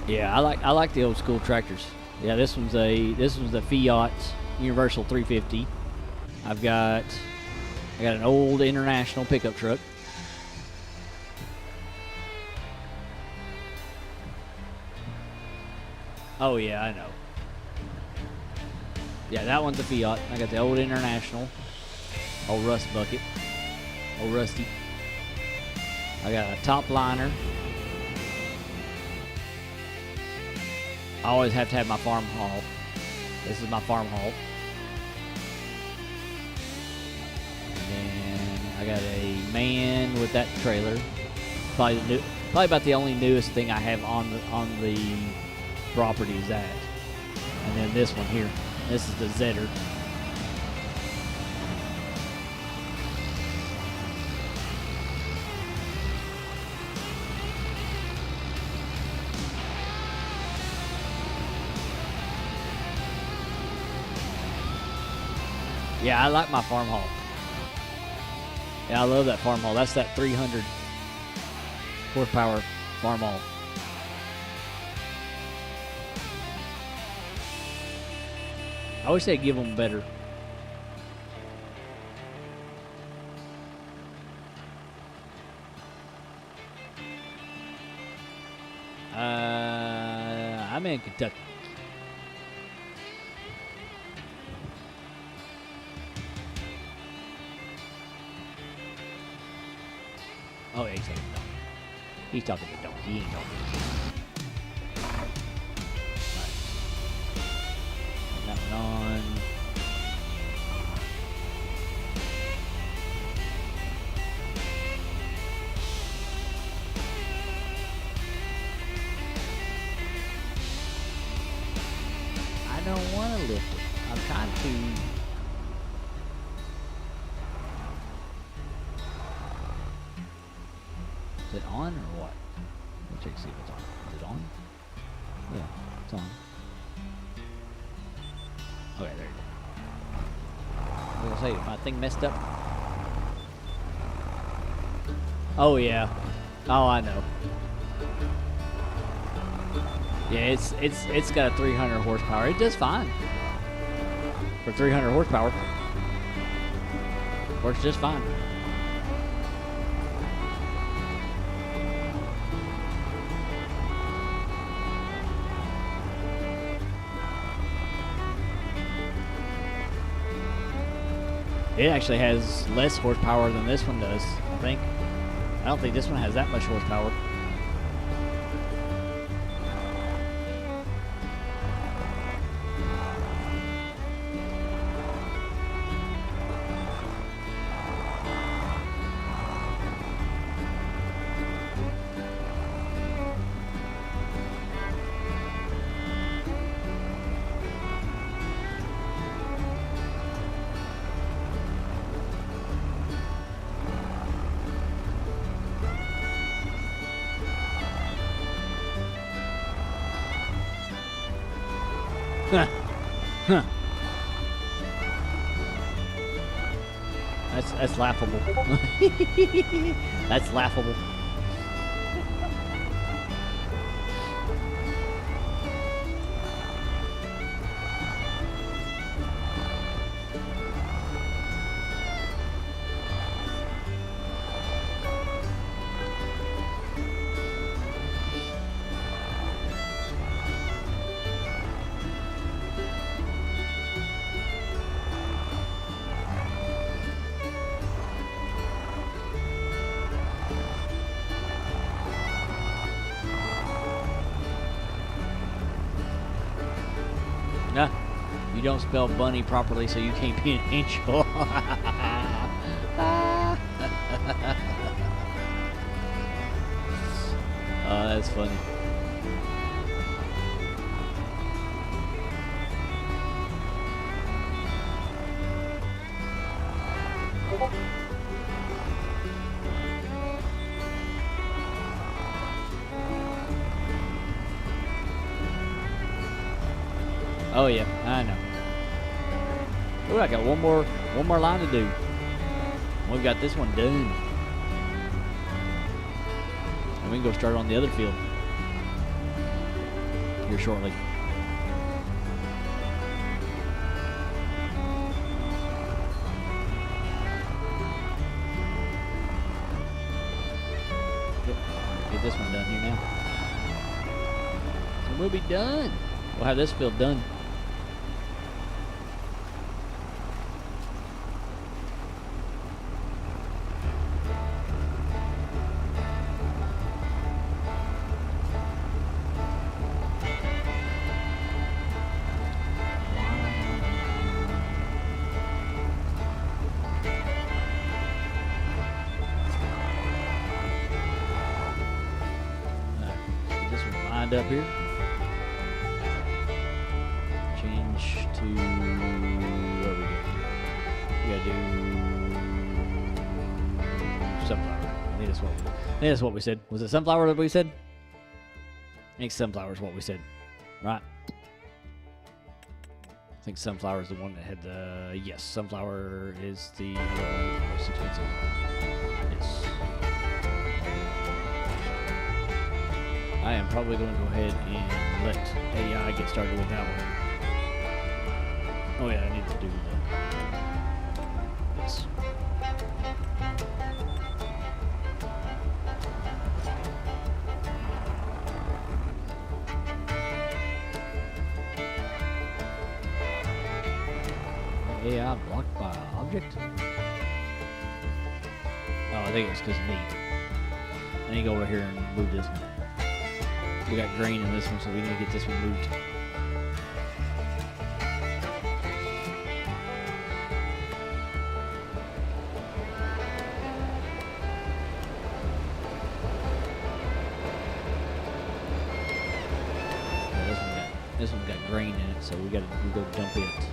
Yeah, I like the old school tractors. Yeah, this one's a Fiat Universal 350. I got an old International pickup truck. Oh yeah, I know. Yeah, that one's a Fiat. I got the old International, old Rust Bucket, old Rusty. I got a top liner. I always have to have my farm haul. This is my farm haul. And then I got a man with that trailer. Probably about the only newest thing I have on the property is that. And then this one here. This is the Zetter. Yeah, I like my farm haul. Yeah, I love that farm haul. That's that 300 horsepower farm haul. I wish they'd give them better. I'm in Kentucky. Oh, yeah, he's talking to Donkey. He's talking to Donkey. He ain't talking to me. Right. That one on. I don't want to lift it. I'm trying to. Is it on or what? Let me check to see if it's on. Is it on? Yeah, it's on. Okay, there you go. I was gonna say, my thing messed up. Oh yeah. Oh, I know. Yeah, it's got a 300 horsepower. It does fine for 300 horsepower. Works just fine. It actually has less horsepower than this one does, I think. I don't think this one has that much horsepower. Huh. That's laughable. That's laughable. Nah, you don't spell bunny properly, so you can't be an angel. Oh, that's funny. Oh yeah, I know. Oh, I got one more line to do. We've got this one done. And we can go start on the other field here shortly. Yep. Get this one done here now. And we'll be done. We'll have this field done. Get this one lined up here. Change to what are we doing here? We gotta do sunflower. I think that's what we said. Was it sunflower that we said? I think sunflower is what we said, right? I think sunflower is the one that had the yes. Sunflower is the most expensive. Yes. I am probably going to go ahead and let AI get started with that one. Oh yeah, I need to do this. AI blocked by object? Oh, I think it's because of me. I need to go over here and move this one. We got green in this one, so we need to get this one moved. This one's got grain in it, so we go dump it.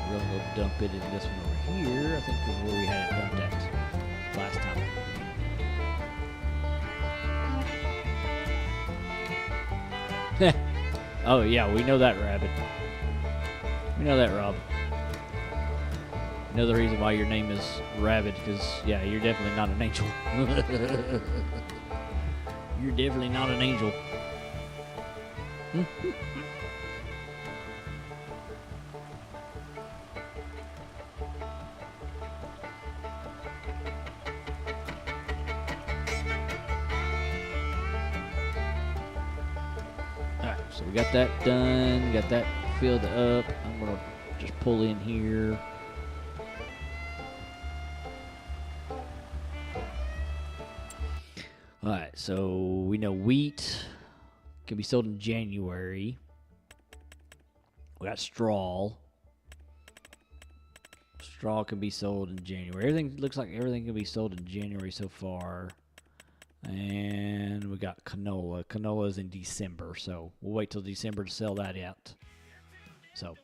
We're gonna go dump it in this one over here. I think this is where we had it dumped at last time. Oh yeah, we know that, Rabbit. We know that, Rob. You know the reason why your name is Rabbit, because yeah, you're definitely not an angel. You're definitely not an angel. Alright, so we got that done, got that filled up. I'm gonna just pull in here. Alright, so we know wheat can be sold in January. We got straw. Straw can be sold in January. Everything looks like everything can be sold in January so far. And we got canola. Canola is in December, so we'll wait till December to sell that out. So.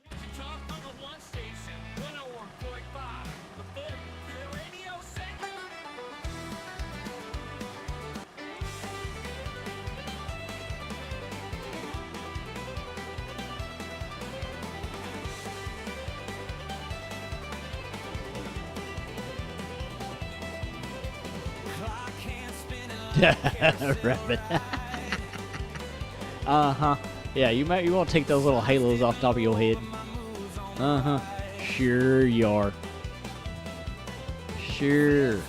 Rabbit. Uh-huh. Yeah, you won't take those little halos off top of your head. Uh-huh. Sure you are. Sure.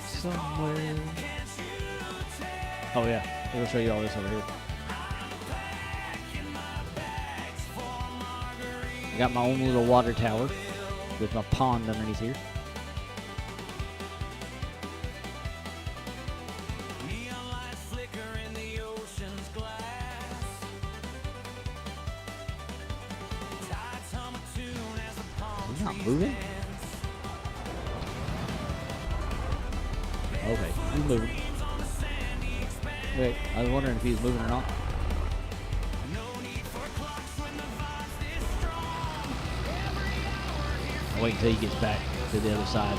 Somewhere. Oh yeah, we'll show you all this over here. I got my own little water tower with my pond underneath here. He's not moving? Okay, he's moving. Wait, I was wondering if he's moving or not. I'll wait until he gets back to the other side.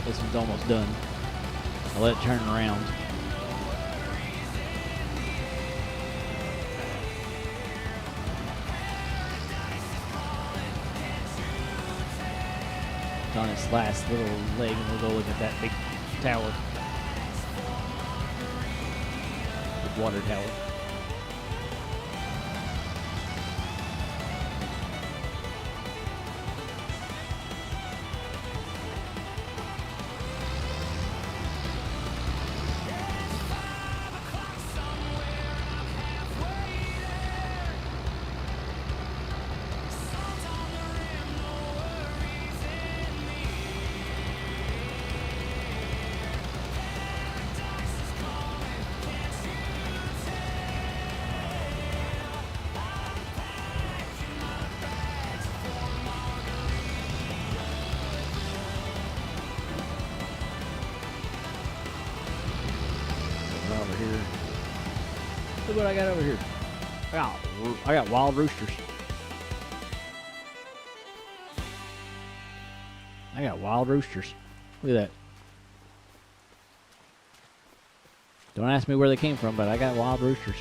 This one's almost done. I'll let it turn around. On its last little leg, and we'll go look at that big tower. The water tower. Over here. Look what I got over here. I got wild roosters. I got wild roosters. Look at that. Don't ask me where they came from, but I got wild roosters.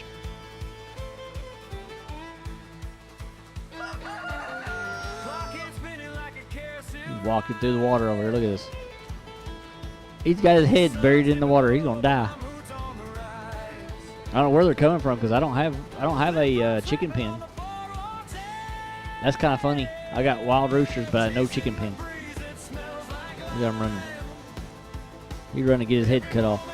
walking through the water over here. Look at this. He's got his head buried in the water. He's gonna die. I don't know where they're coming from because I don't have a chicken pen. That's kind of funny. I got wild roosters, but no chicken pen. Look at him running. He's running to get his head cut off.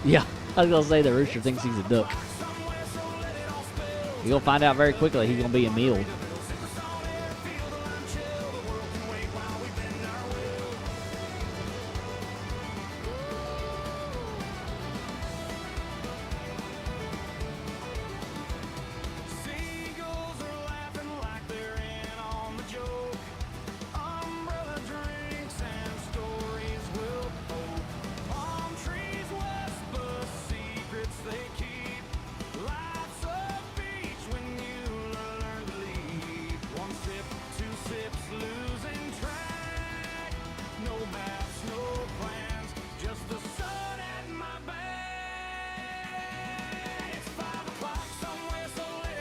Yeah, I was going to say the rooster thinks he's a duck. You're going to find out very quickly he's going to be a meal.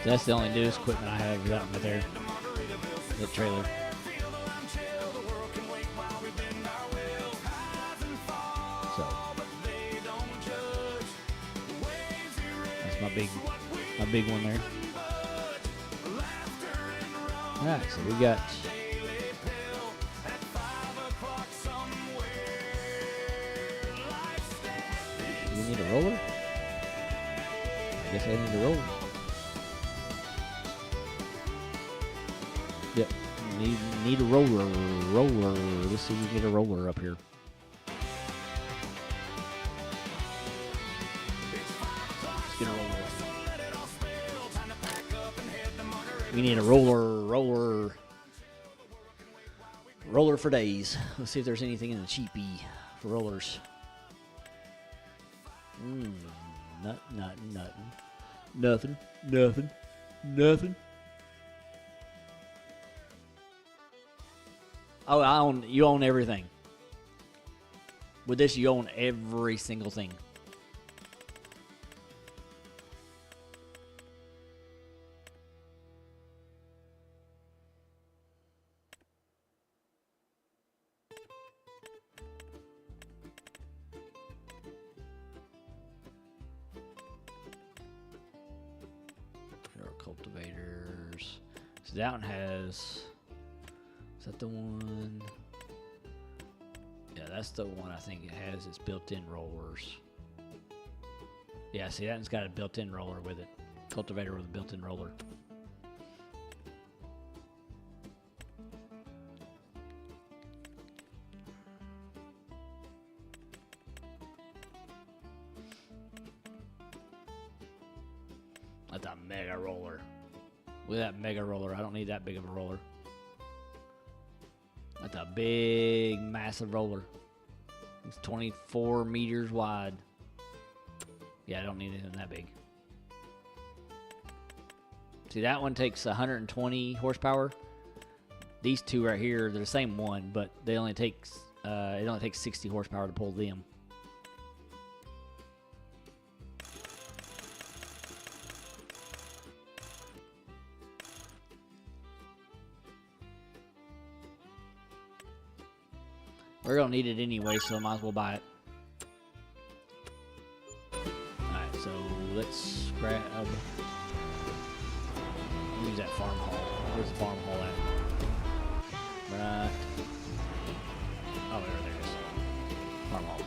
That's the only newest equipment I have out right there. The trailer. So that's my big one there. Alright, so we got do we need a roller? I guess I need a roller. Yep, need a roller. Let's see if we can get a roller up here. Let's get a roller. We need a roller for days. Let's see if there's anything in the cheapie for rollers. Nothing. Oh, you own everything. With this, you own every single thing. There are cultivators. So that one has... Is that the one? Yeah, that's the one I think it has its built-in rollers. Yeah, see, that one's got a built-in roller with it. Cultivator with a built-in roller. That's a mega roller. With that mega roller, I don't need that big of a roller. That's a big, massive roller. It's 24 meters wide. Yeah, I don't need anything that big. See, that one takes 120 horsepower. These two right here, they're the same one, but they only takes it only takes 60 horsepower to pull them. We're gonna need it anyway, so I might as well buy it. Alright, so let's grab... use that farm hall. Where's the farm hall at? Right. Oh, there it is. Farm hall.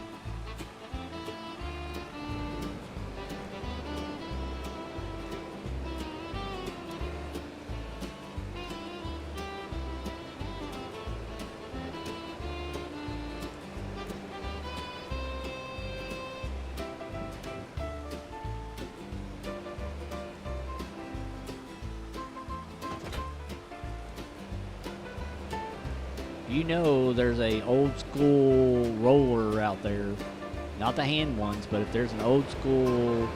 You know there's a old school roller out there. Not the hand ones, but if there's an old school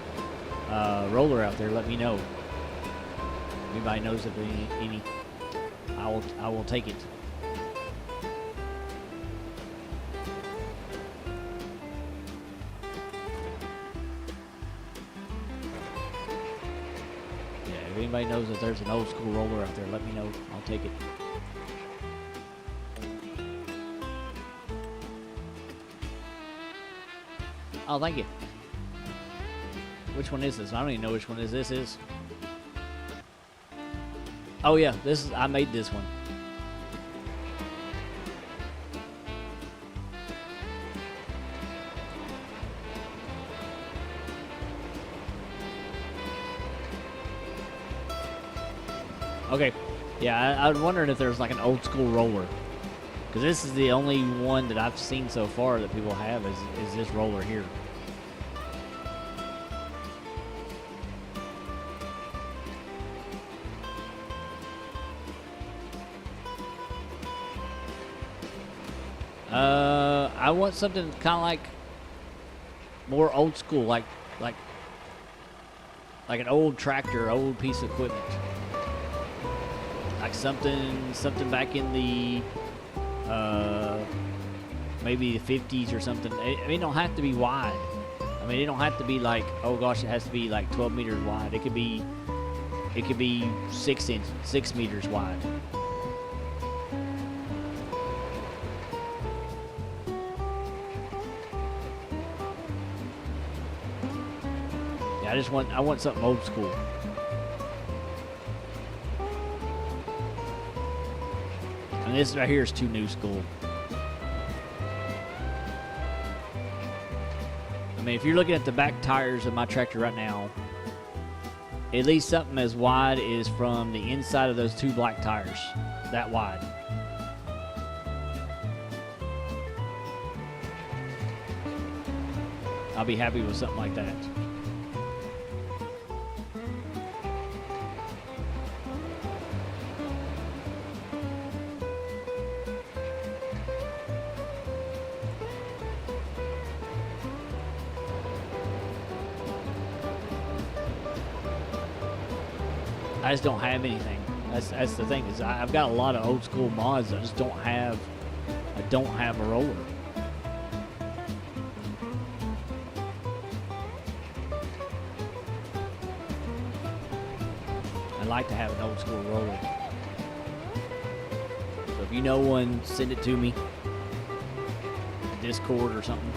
roller out there, let me know. If anybody knows of any, I will take it. Yeah, if anybody knows that there's an old school roller out there, let me know. I'll take it. Oh, thank you. Which one is this? I don't even know which one this is. Oh yeah, I made this one. Okay. Yeah, I was wondering if there's like an old school roller. Because this is the only one that I've seen so far that people have is this roller here. I want something kind of like more old school, like an old tractor, old piece of equipment, like something back in the maybe the 50s or something. I mean, it don't have to be wide. I mean, it don't have to be like, oh gosh, it has to be like 12 meters wide. It could be 6 meters wide. I want something old school. And this right here is too new school. I mean, if you're looking at the back tires of my tractor right now, at least something as wide as from the inside of those two black tires. That wide. I'll be happy with something like that. I just don't have anything. That's the thing, is I've got a lot of old school mods. I don't have a roller. I'd like to have an old school roller. So if you know one, send it to me. Discord or something.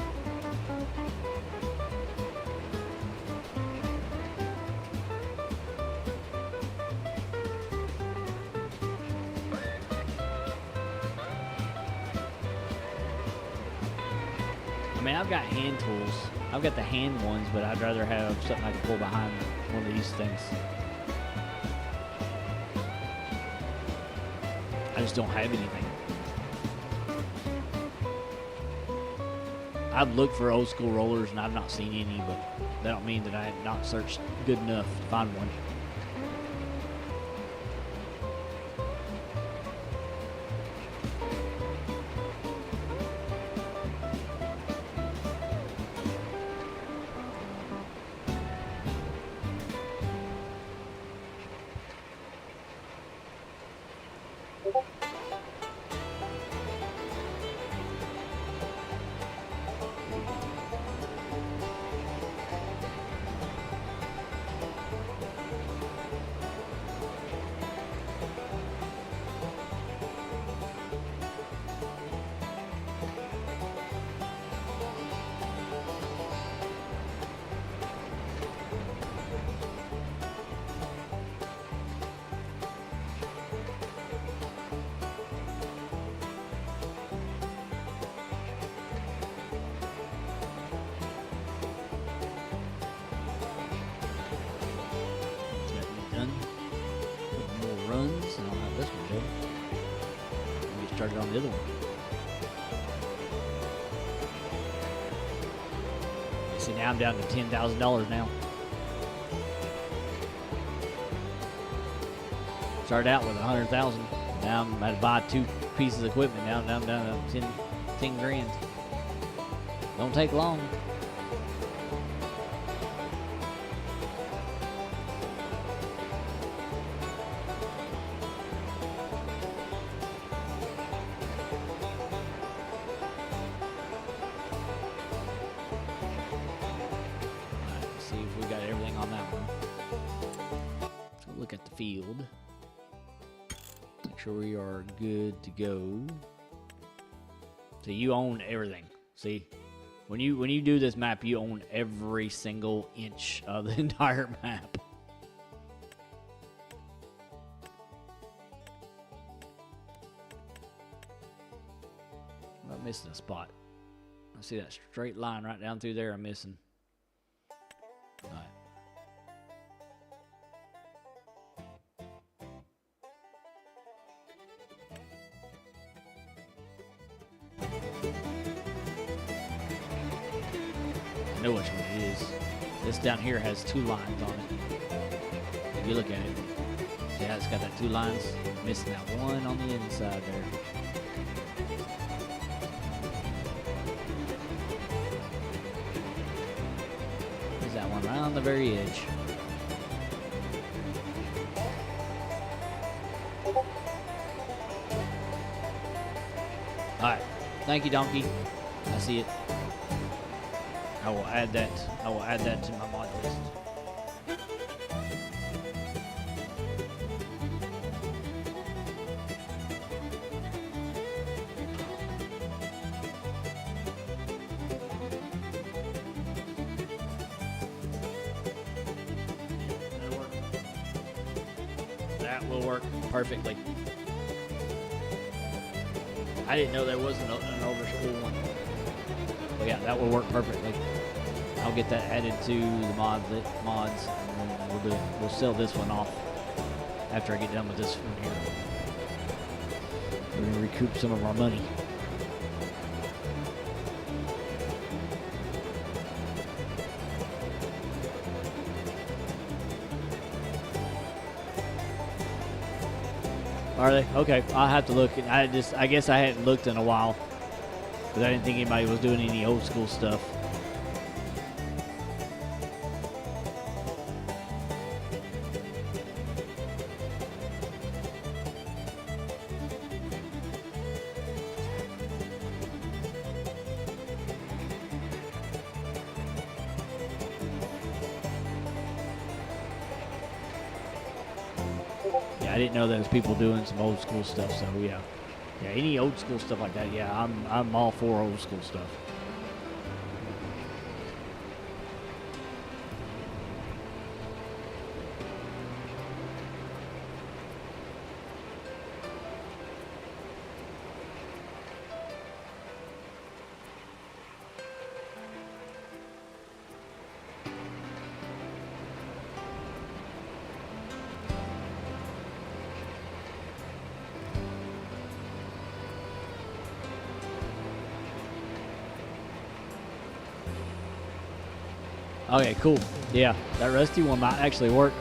I mean, I've got hand tools. I've got the hand ones, but I'd rather have something I can pull behind one of these things. I just don't have anything. I've looked for old school rollers and I've not seen any, but that don't mean that I have not searched good enough to find one. Started on the other one. See, now I'm down to $10,000 now. Started out with $100,000. Now I'm about to buy two. pieces of equipment down to 10 grand. Don't take long. See if we got everything on that one. So look at the field. Make sure we are good to go. So you own everything. See, when you do this map, you own every single inch of the entire map. I'm missing a spot. I see that straight line right down through there. I'm missing. All right. I know which one it is. This down here has 2 lines on it. If you look at it, see how it's got that 2 lines? Missing that one on the inside there. There's that one right on the very edge. Alright. Thank you, Donkey. I see it. I will add that to my mod list. That'll work. That will work perfectly. I didn't know there was an over school one. But yeah, that will work perfectly. I'll get that added to the mods, and then we'll sell this one off after I get done with this one here. We're gonna recoup some of our money. Are they? Okay, I'll have to look. I guess I hadn't looked in a while because I didn't think anybody was doing any old school stuff. I didn't know there was people doing some old school stuff, so yeah, any old school stuff like that, yeah, I'm all for old school stuff. Okay, cool. Yeah, that rusty one might actually work.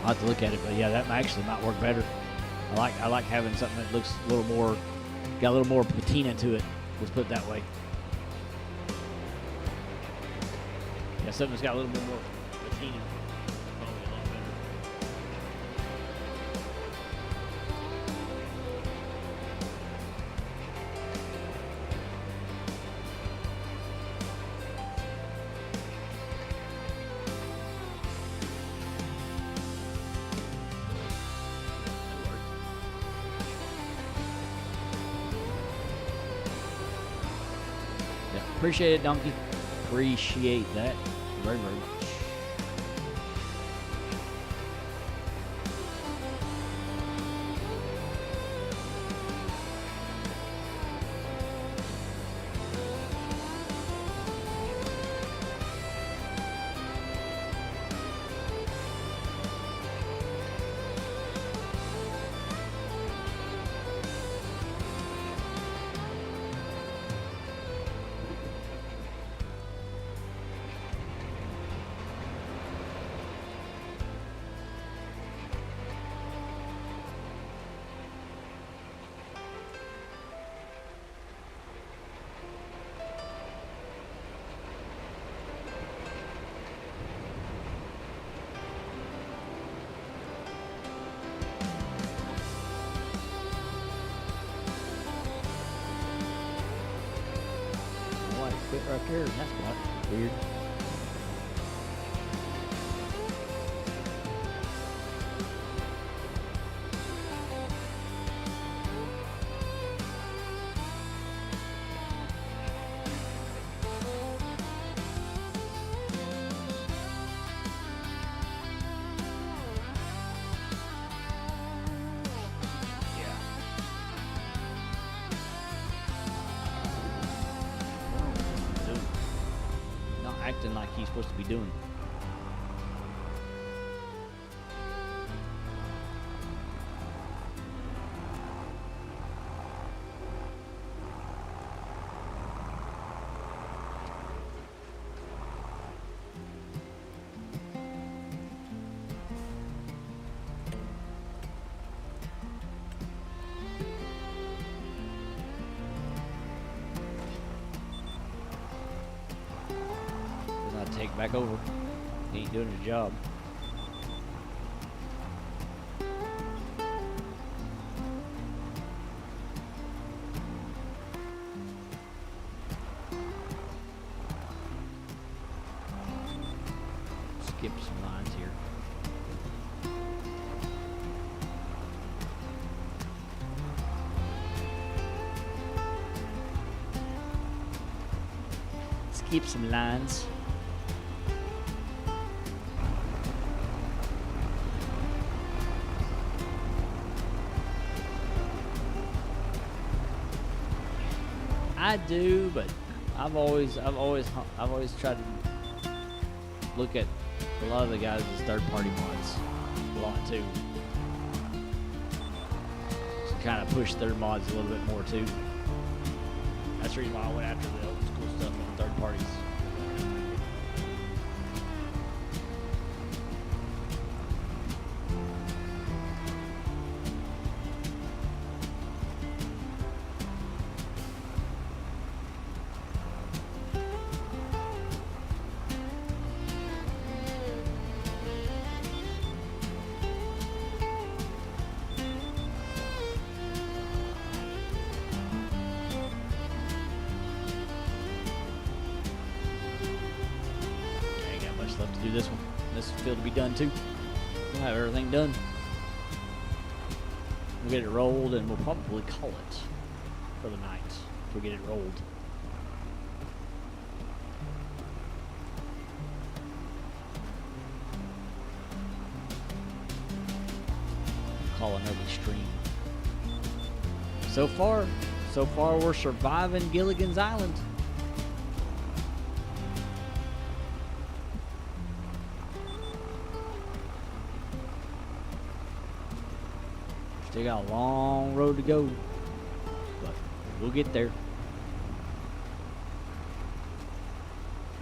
I'll have to look at it, but yeah, that actually might work better. I like having something that looks a little more, got a little more patina to it. Let's put it that way. Yeah, something that's got a little bit more patina. Probably a lot better. Appreciate it, Donkey. Appreciate that very, very much. fit right there in that spot. Weird. Acting like he's supposed to be doing. Take back over. He ain't doing his job. Skip some lines here. Skip some lines. I do, but I've always tried to look at a lot of the guys as third-party mods a lot too. To kind of push their mods a little bit more too. That's the reason why I went after the old school stuff on third parties. Left to do this one. This field to be done too. We'll have everything done. We'll get it rolled and we'll probably call it for the night if we get it rolled. Call an early stream. So far we're surviving Gilligan's Island. Still got a long road to go, but we'll get there.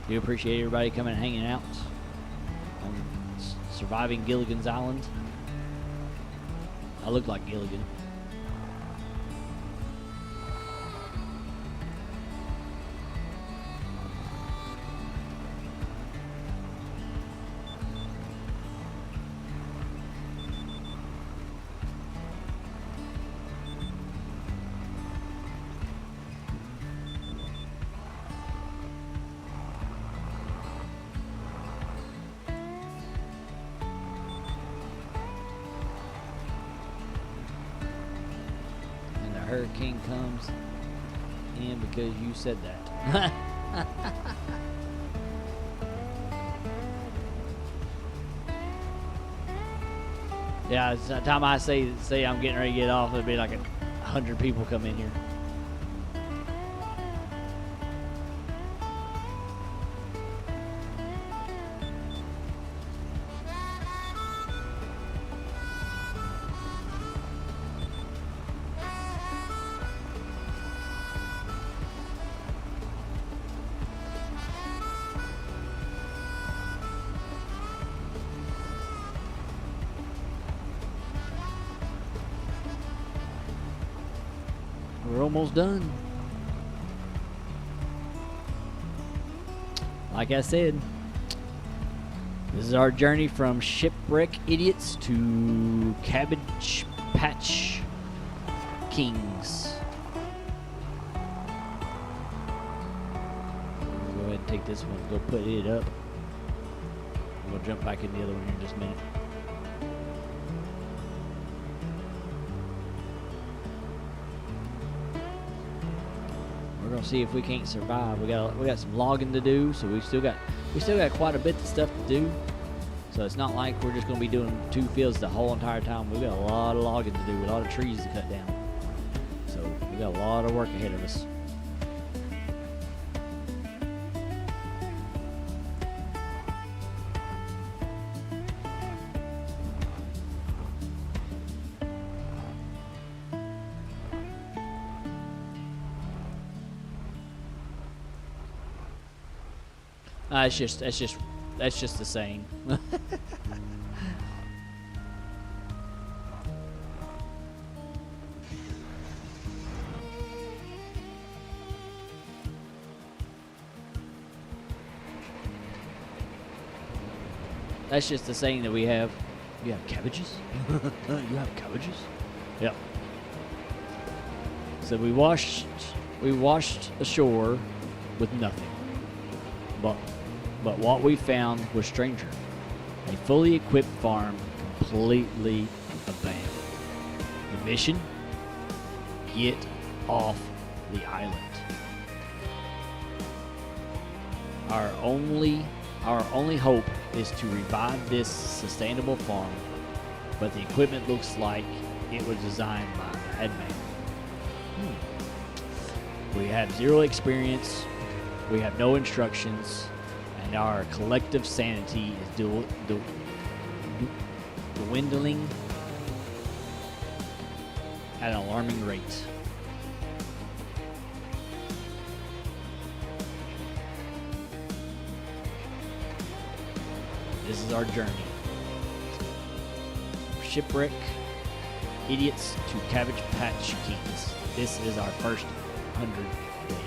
Do appreciate everybody coming and hanging out on surviving Gilligan's Island. I look like Gilligan. Hurricane comes in because you said that. Yeah, it's the time I say I'm getting ready to get off, it'll be like 100 people come in here. We're almost done. Like I said, this is our journey from Shipwreck Idiots to Cabbage Patch Kings. take this one, go put it up. We'll jump back in the other one here in just a minute. We're gonna see if we can't survive. We got some logging to do, so we still got quite a bit of stuff to do. So it's not like we're just gonna be doing 2 fields the whole entire time. We got a lot of logging to do, a lot of trees to cut down. So we got a lot of work ahead of us. That's just the saying. That's just the saying that we have. You have cabbages? You have cabbages? Yep. So we washed ashore with nothing. But what we found was stranger. A fully equipped farm completely abandoned. The mission? Get off the island. Our only hope is to revive this sustainable farm, but the equipment looks like it was designed by a madman. We have 0 experience, we have no instructions, and our collective sanity is dwindling at an alarming rate. This is our journey. Shipwreck idiots to Cabbage Patch Kings. This is our first 100 days.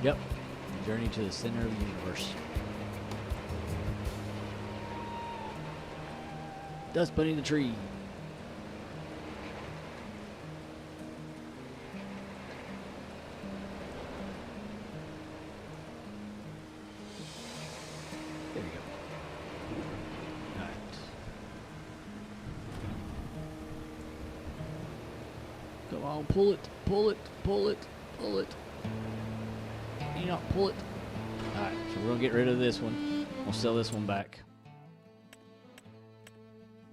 Yep. Journey to the center of the universe. Dust Bunny the tree. There we go. All right. Come on, pull it, pull it, pull it, pull it. You know, pull it. Alright, so we're going to get rid of this one. We'll sell this one back.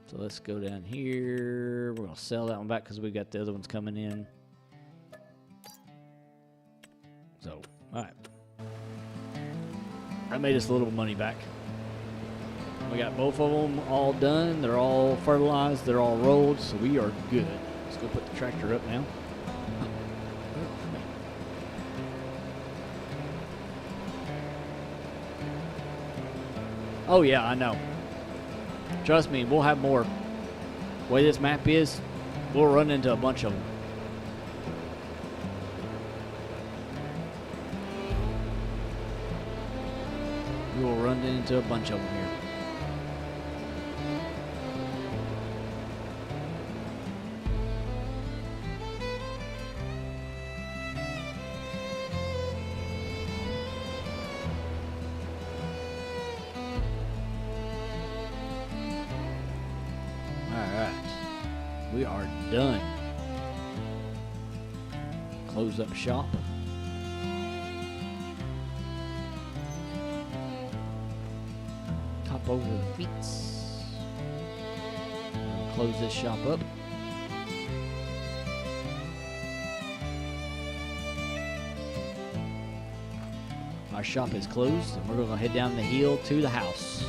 So let's go down here. We're going to sell that one back because we got the other ones coming in. So, alright. That made us a little money back. We got both of them all done. They're all fertilized. They're all rolled. So we are good. Let's go put the tractor up now. Oh yeah, I know. Trust me, we'll have more. The way this map is, we'll run into a bunch of them. We will run into a bunch of them here. We are done. Close up shop. Hop over the fence. Close this shop up. Our shop is closed, and we're going to head down the hill to the house.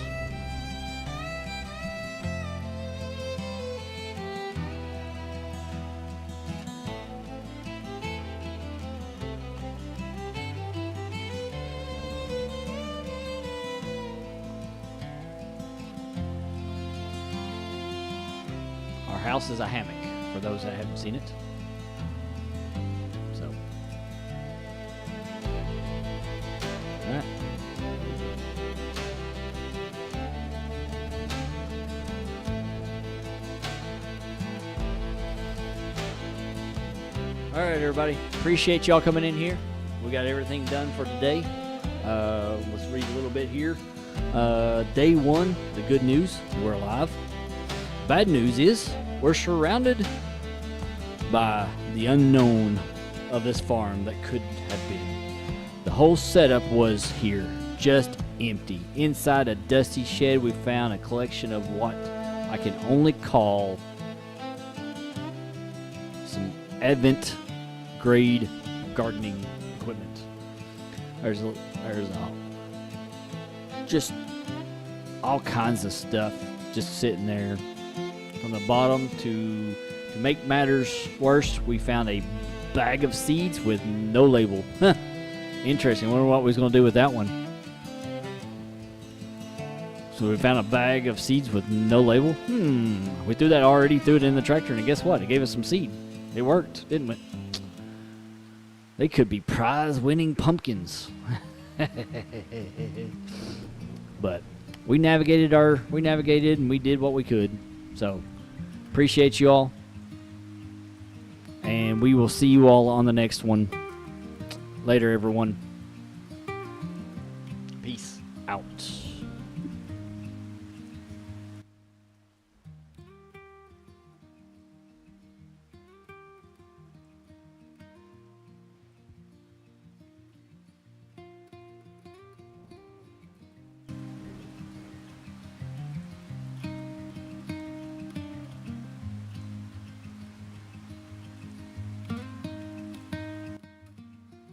house is a hammock, for those that haven't seen it. So, all right. All right, everybody. Appreciate y'all coming in here. We got everything done for today. Let's read a little bit here. Day 1, the good news, we're alive. Bad news is we're surrounded by the unknown of this farm that could have been. The whole setup was here, just empty. Inside a dusty shed, we found a collection of what I can only call some Advent grade gardening equipment. There's just all kinds of stuff just sitting there. From the bottom to make matters worse, we found a bag of seeds with no label. Interesting. Wonder what we was going to do with that one. So we found a bag of seeds with no label. We threw it in the tractor, and guess what? It gave us some seed. It worked, didn't it? They could be prize-winning pumpkins. But we navigated and we did what we could. So appreciate you all. And we will see you all on the next one. Later, everyone. Peace out.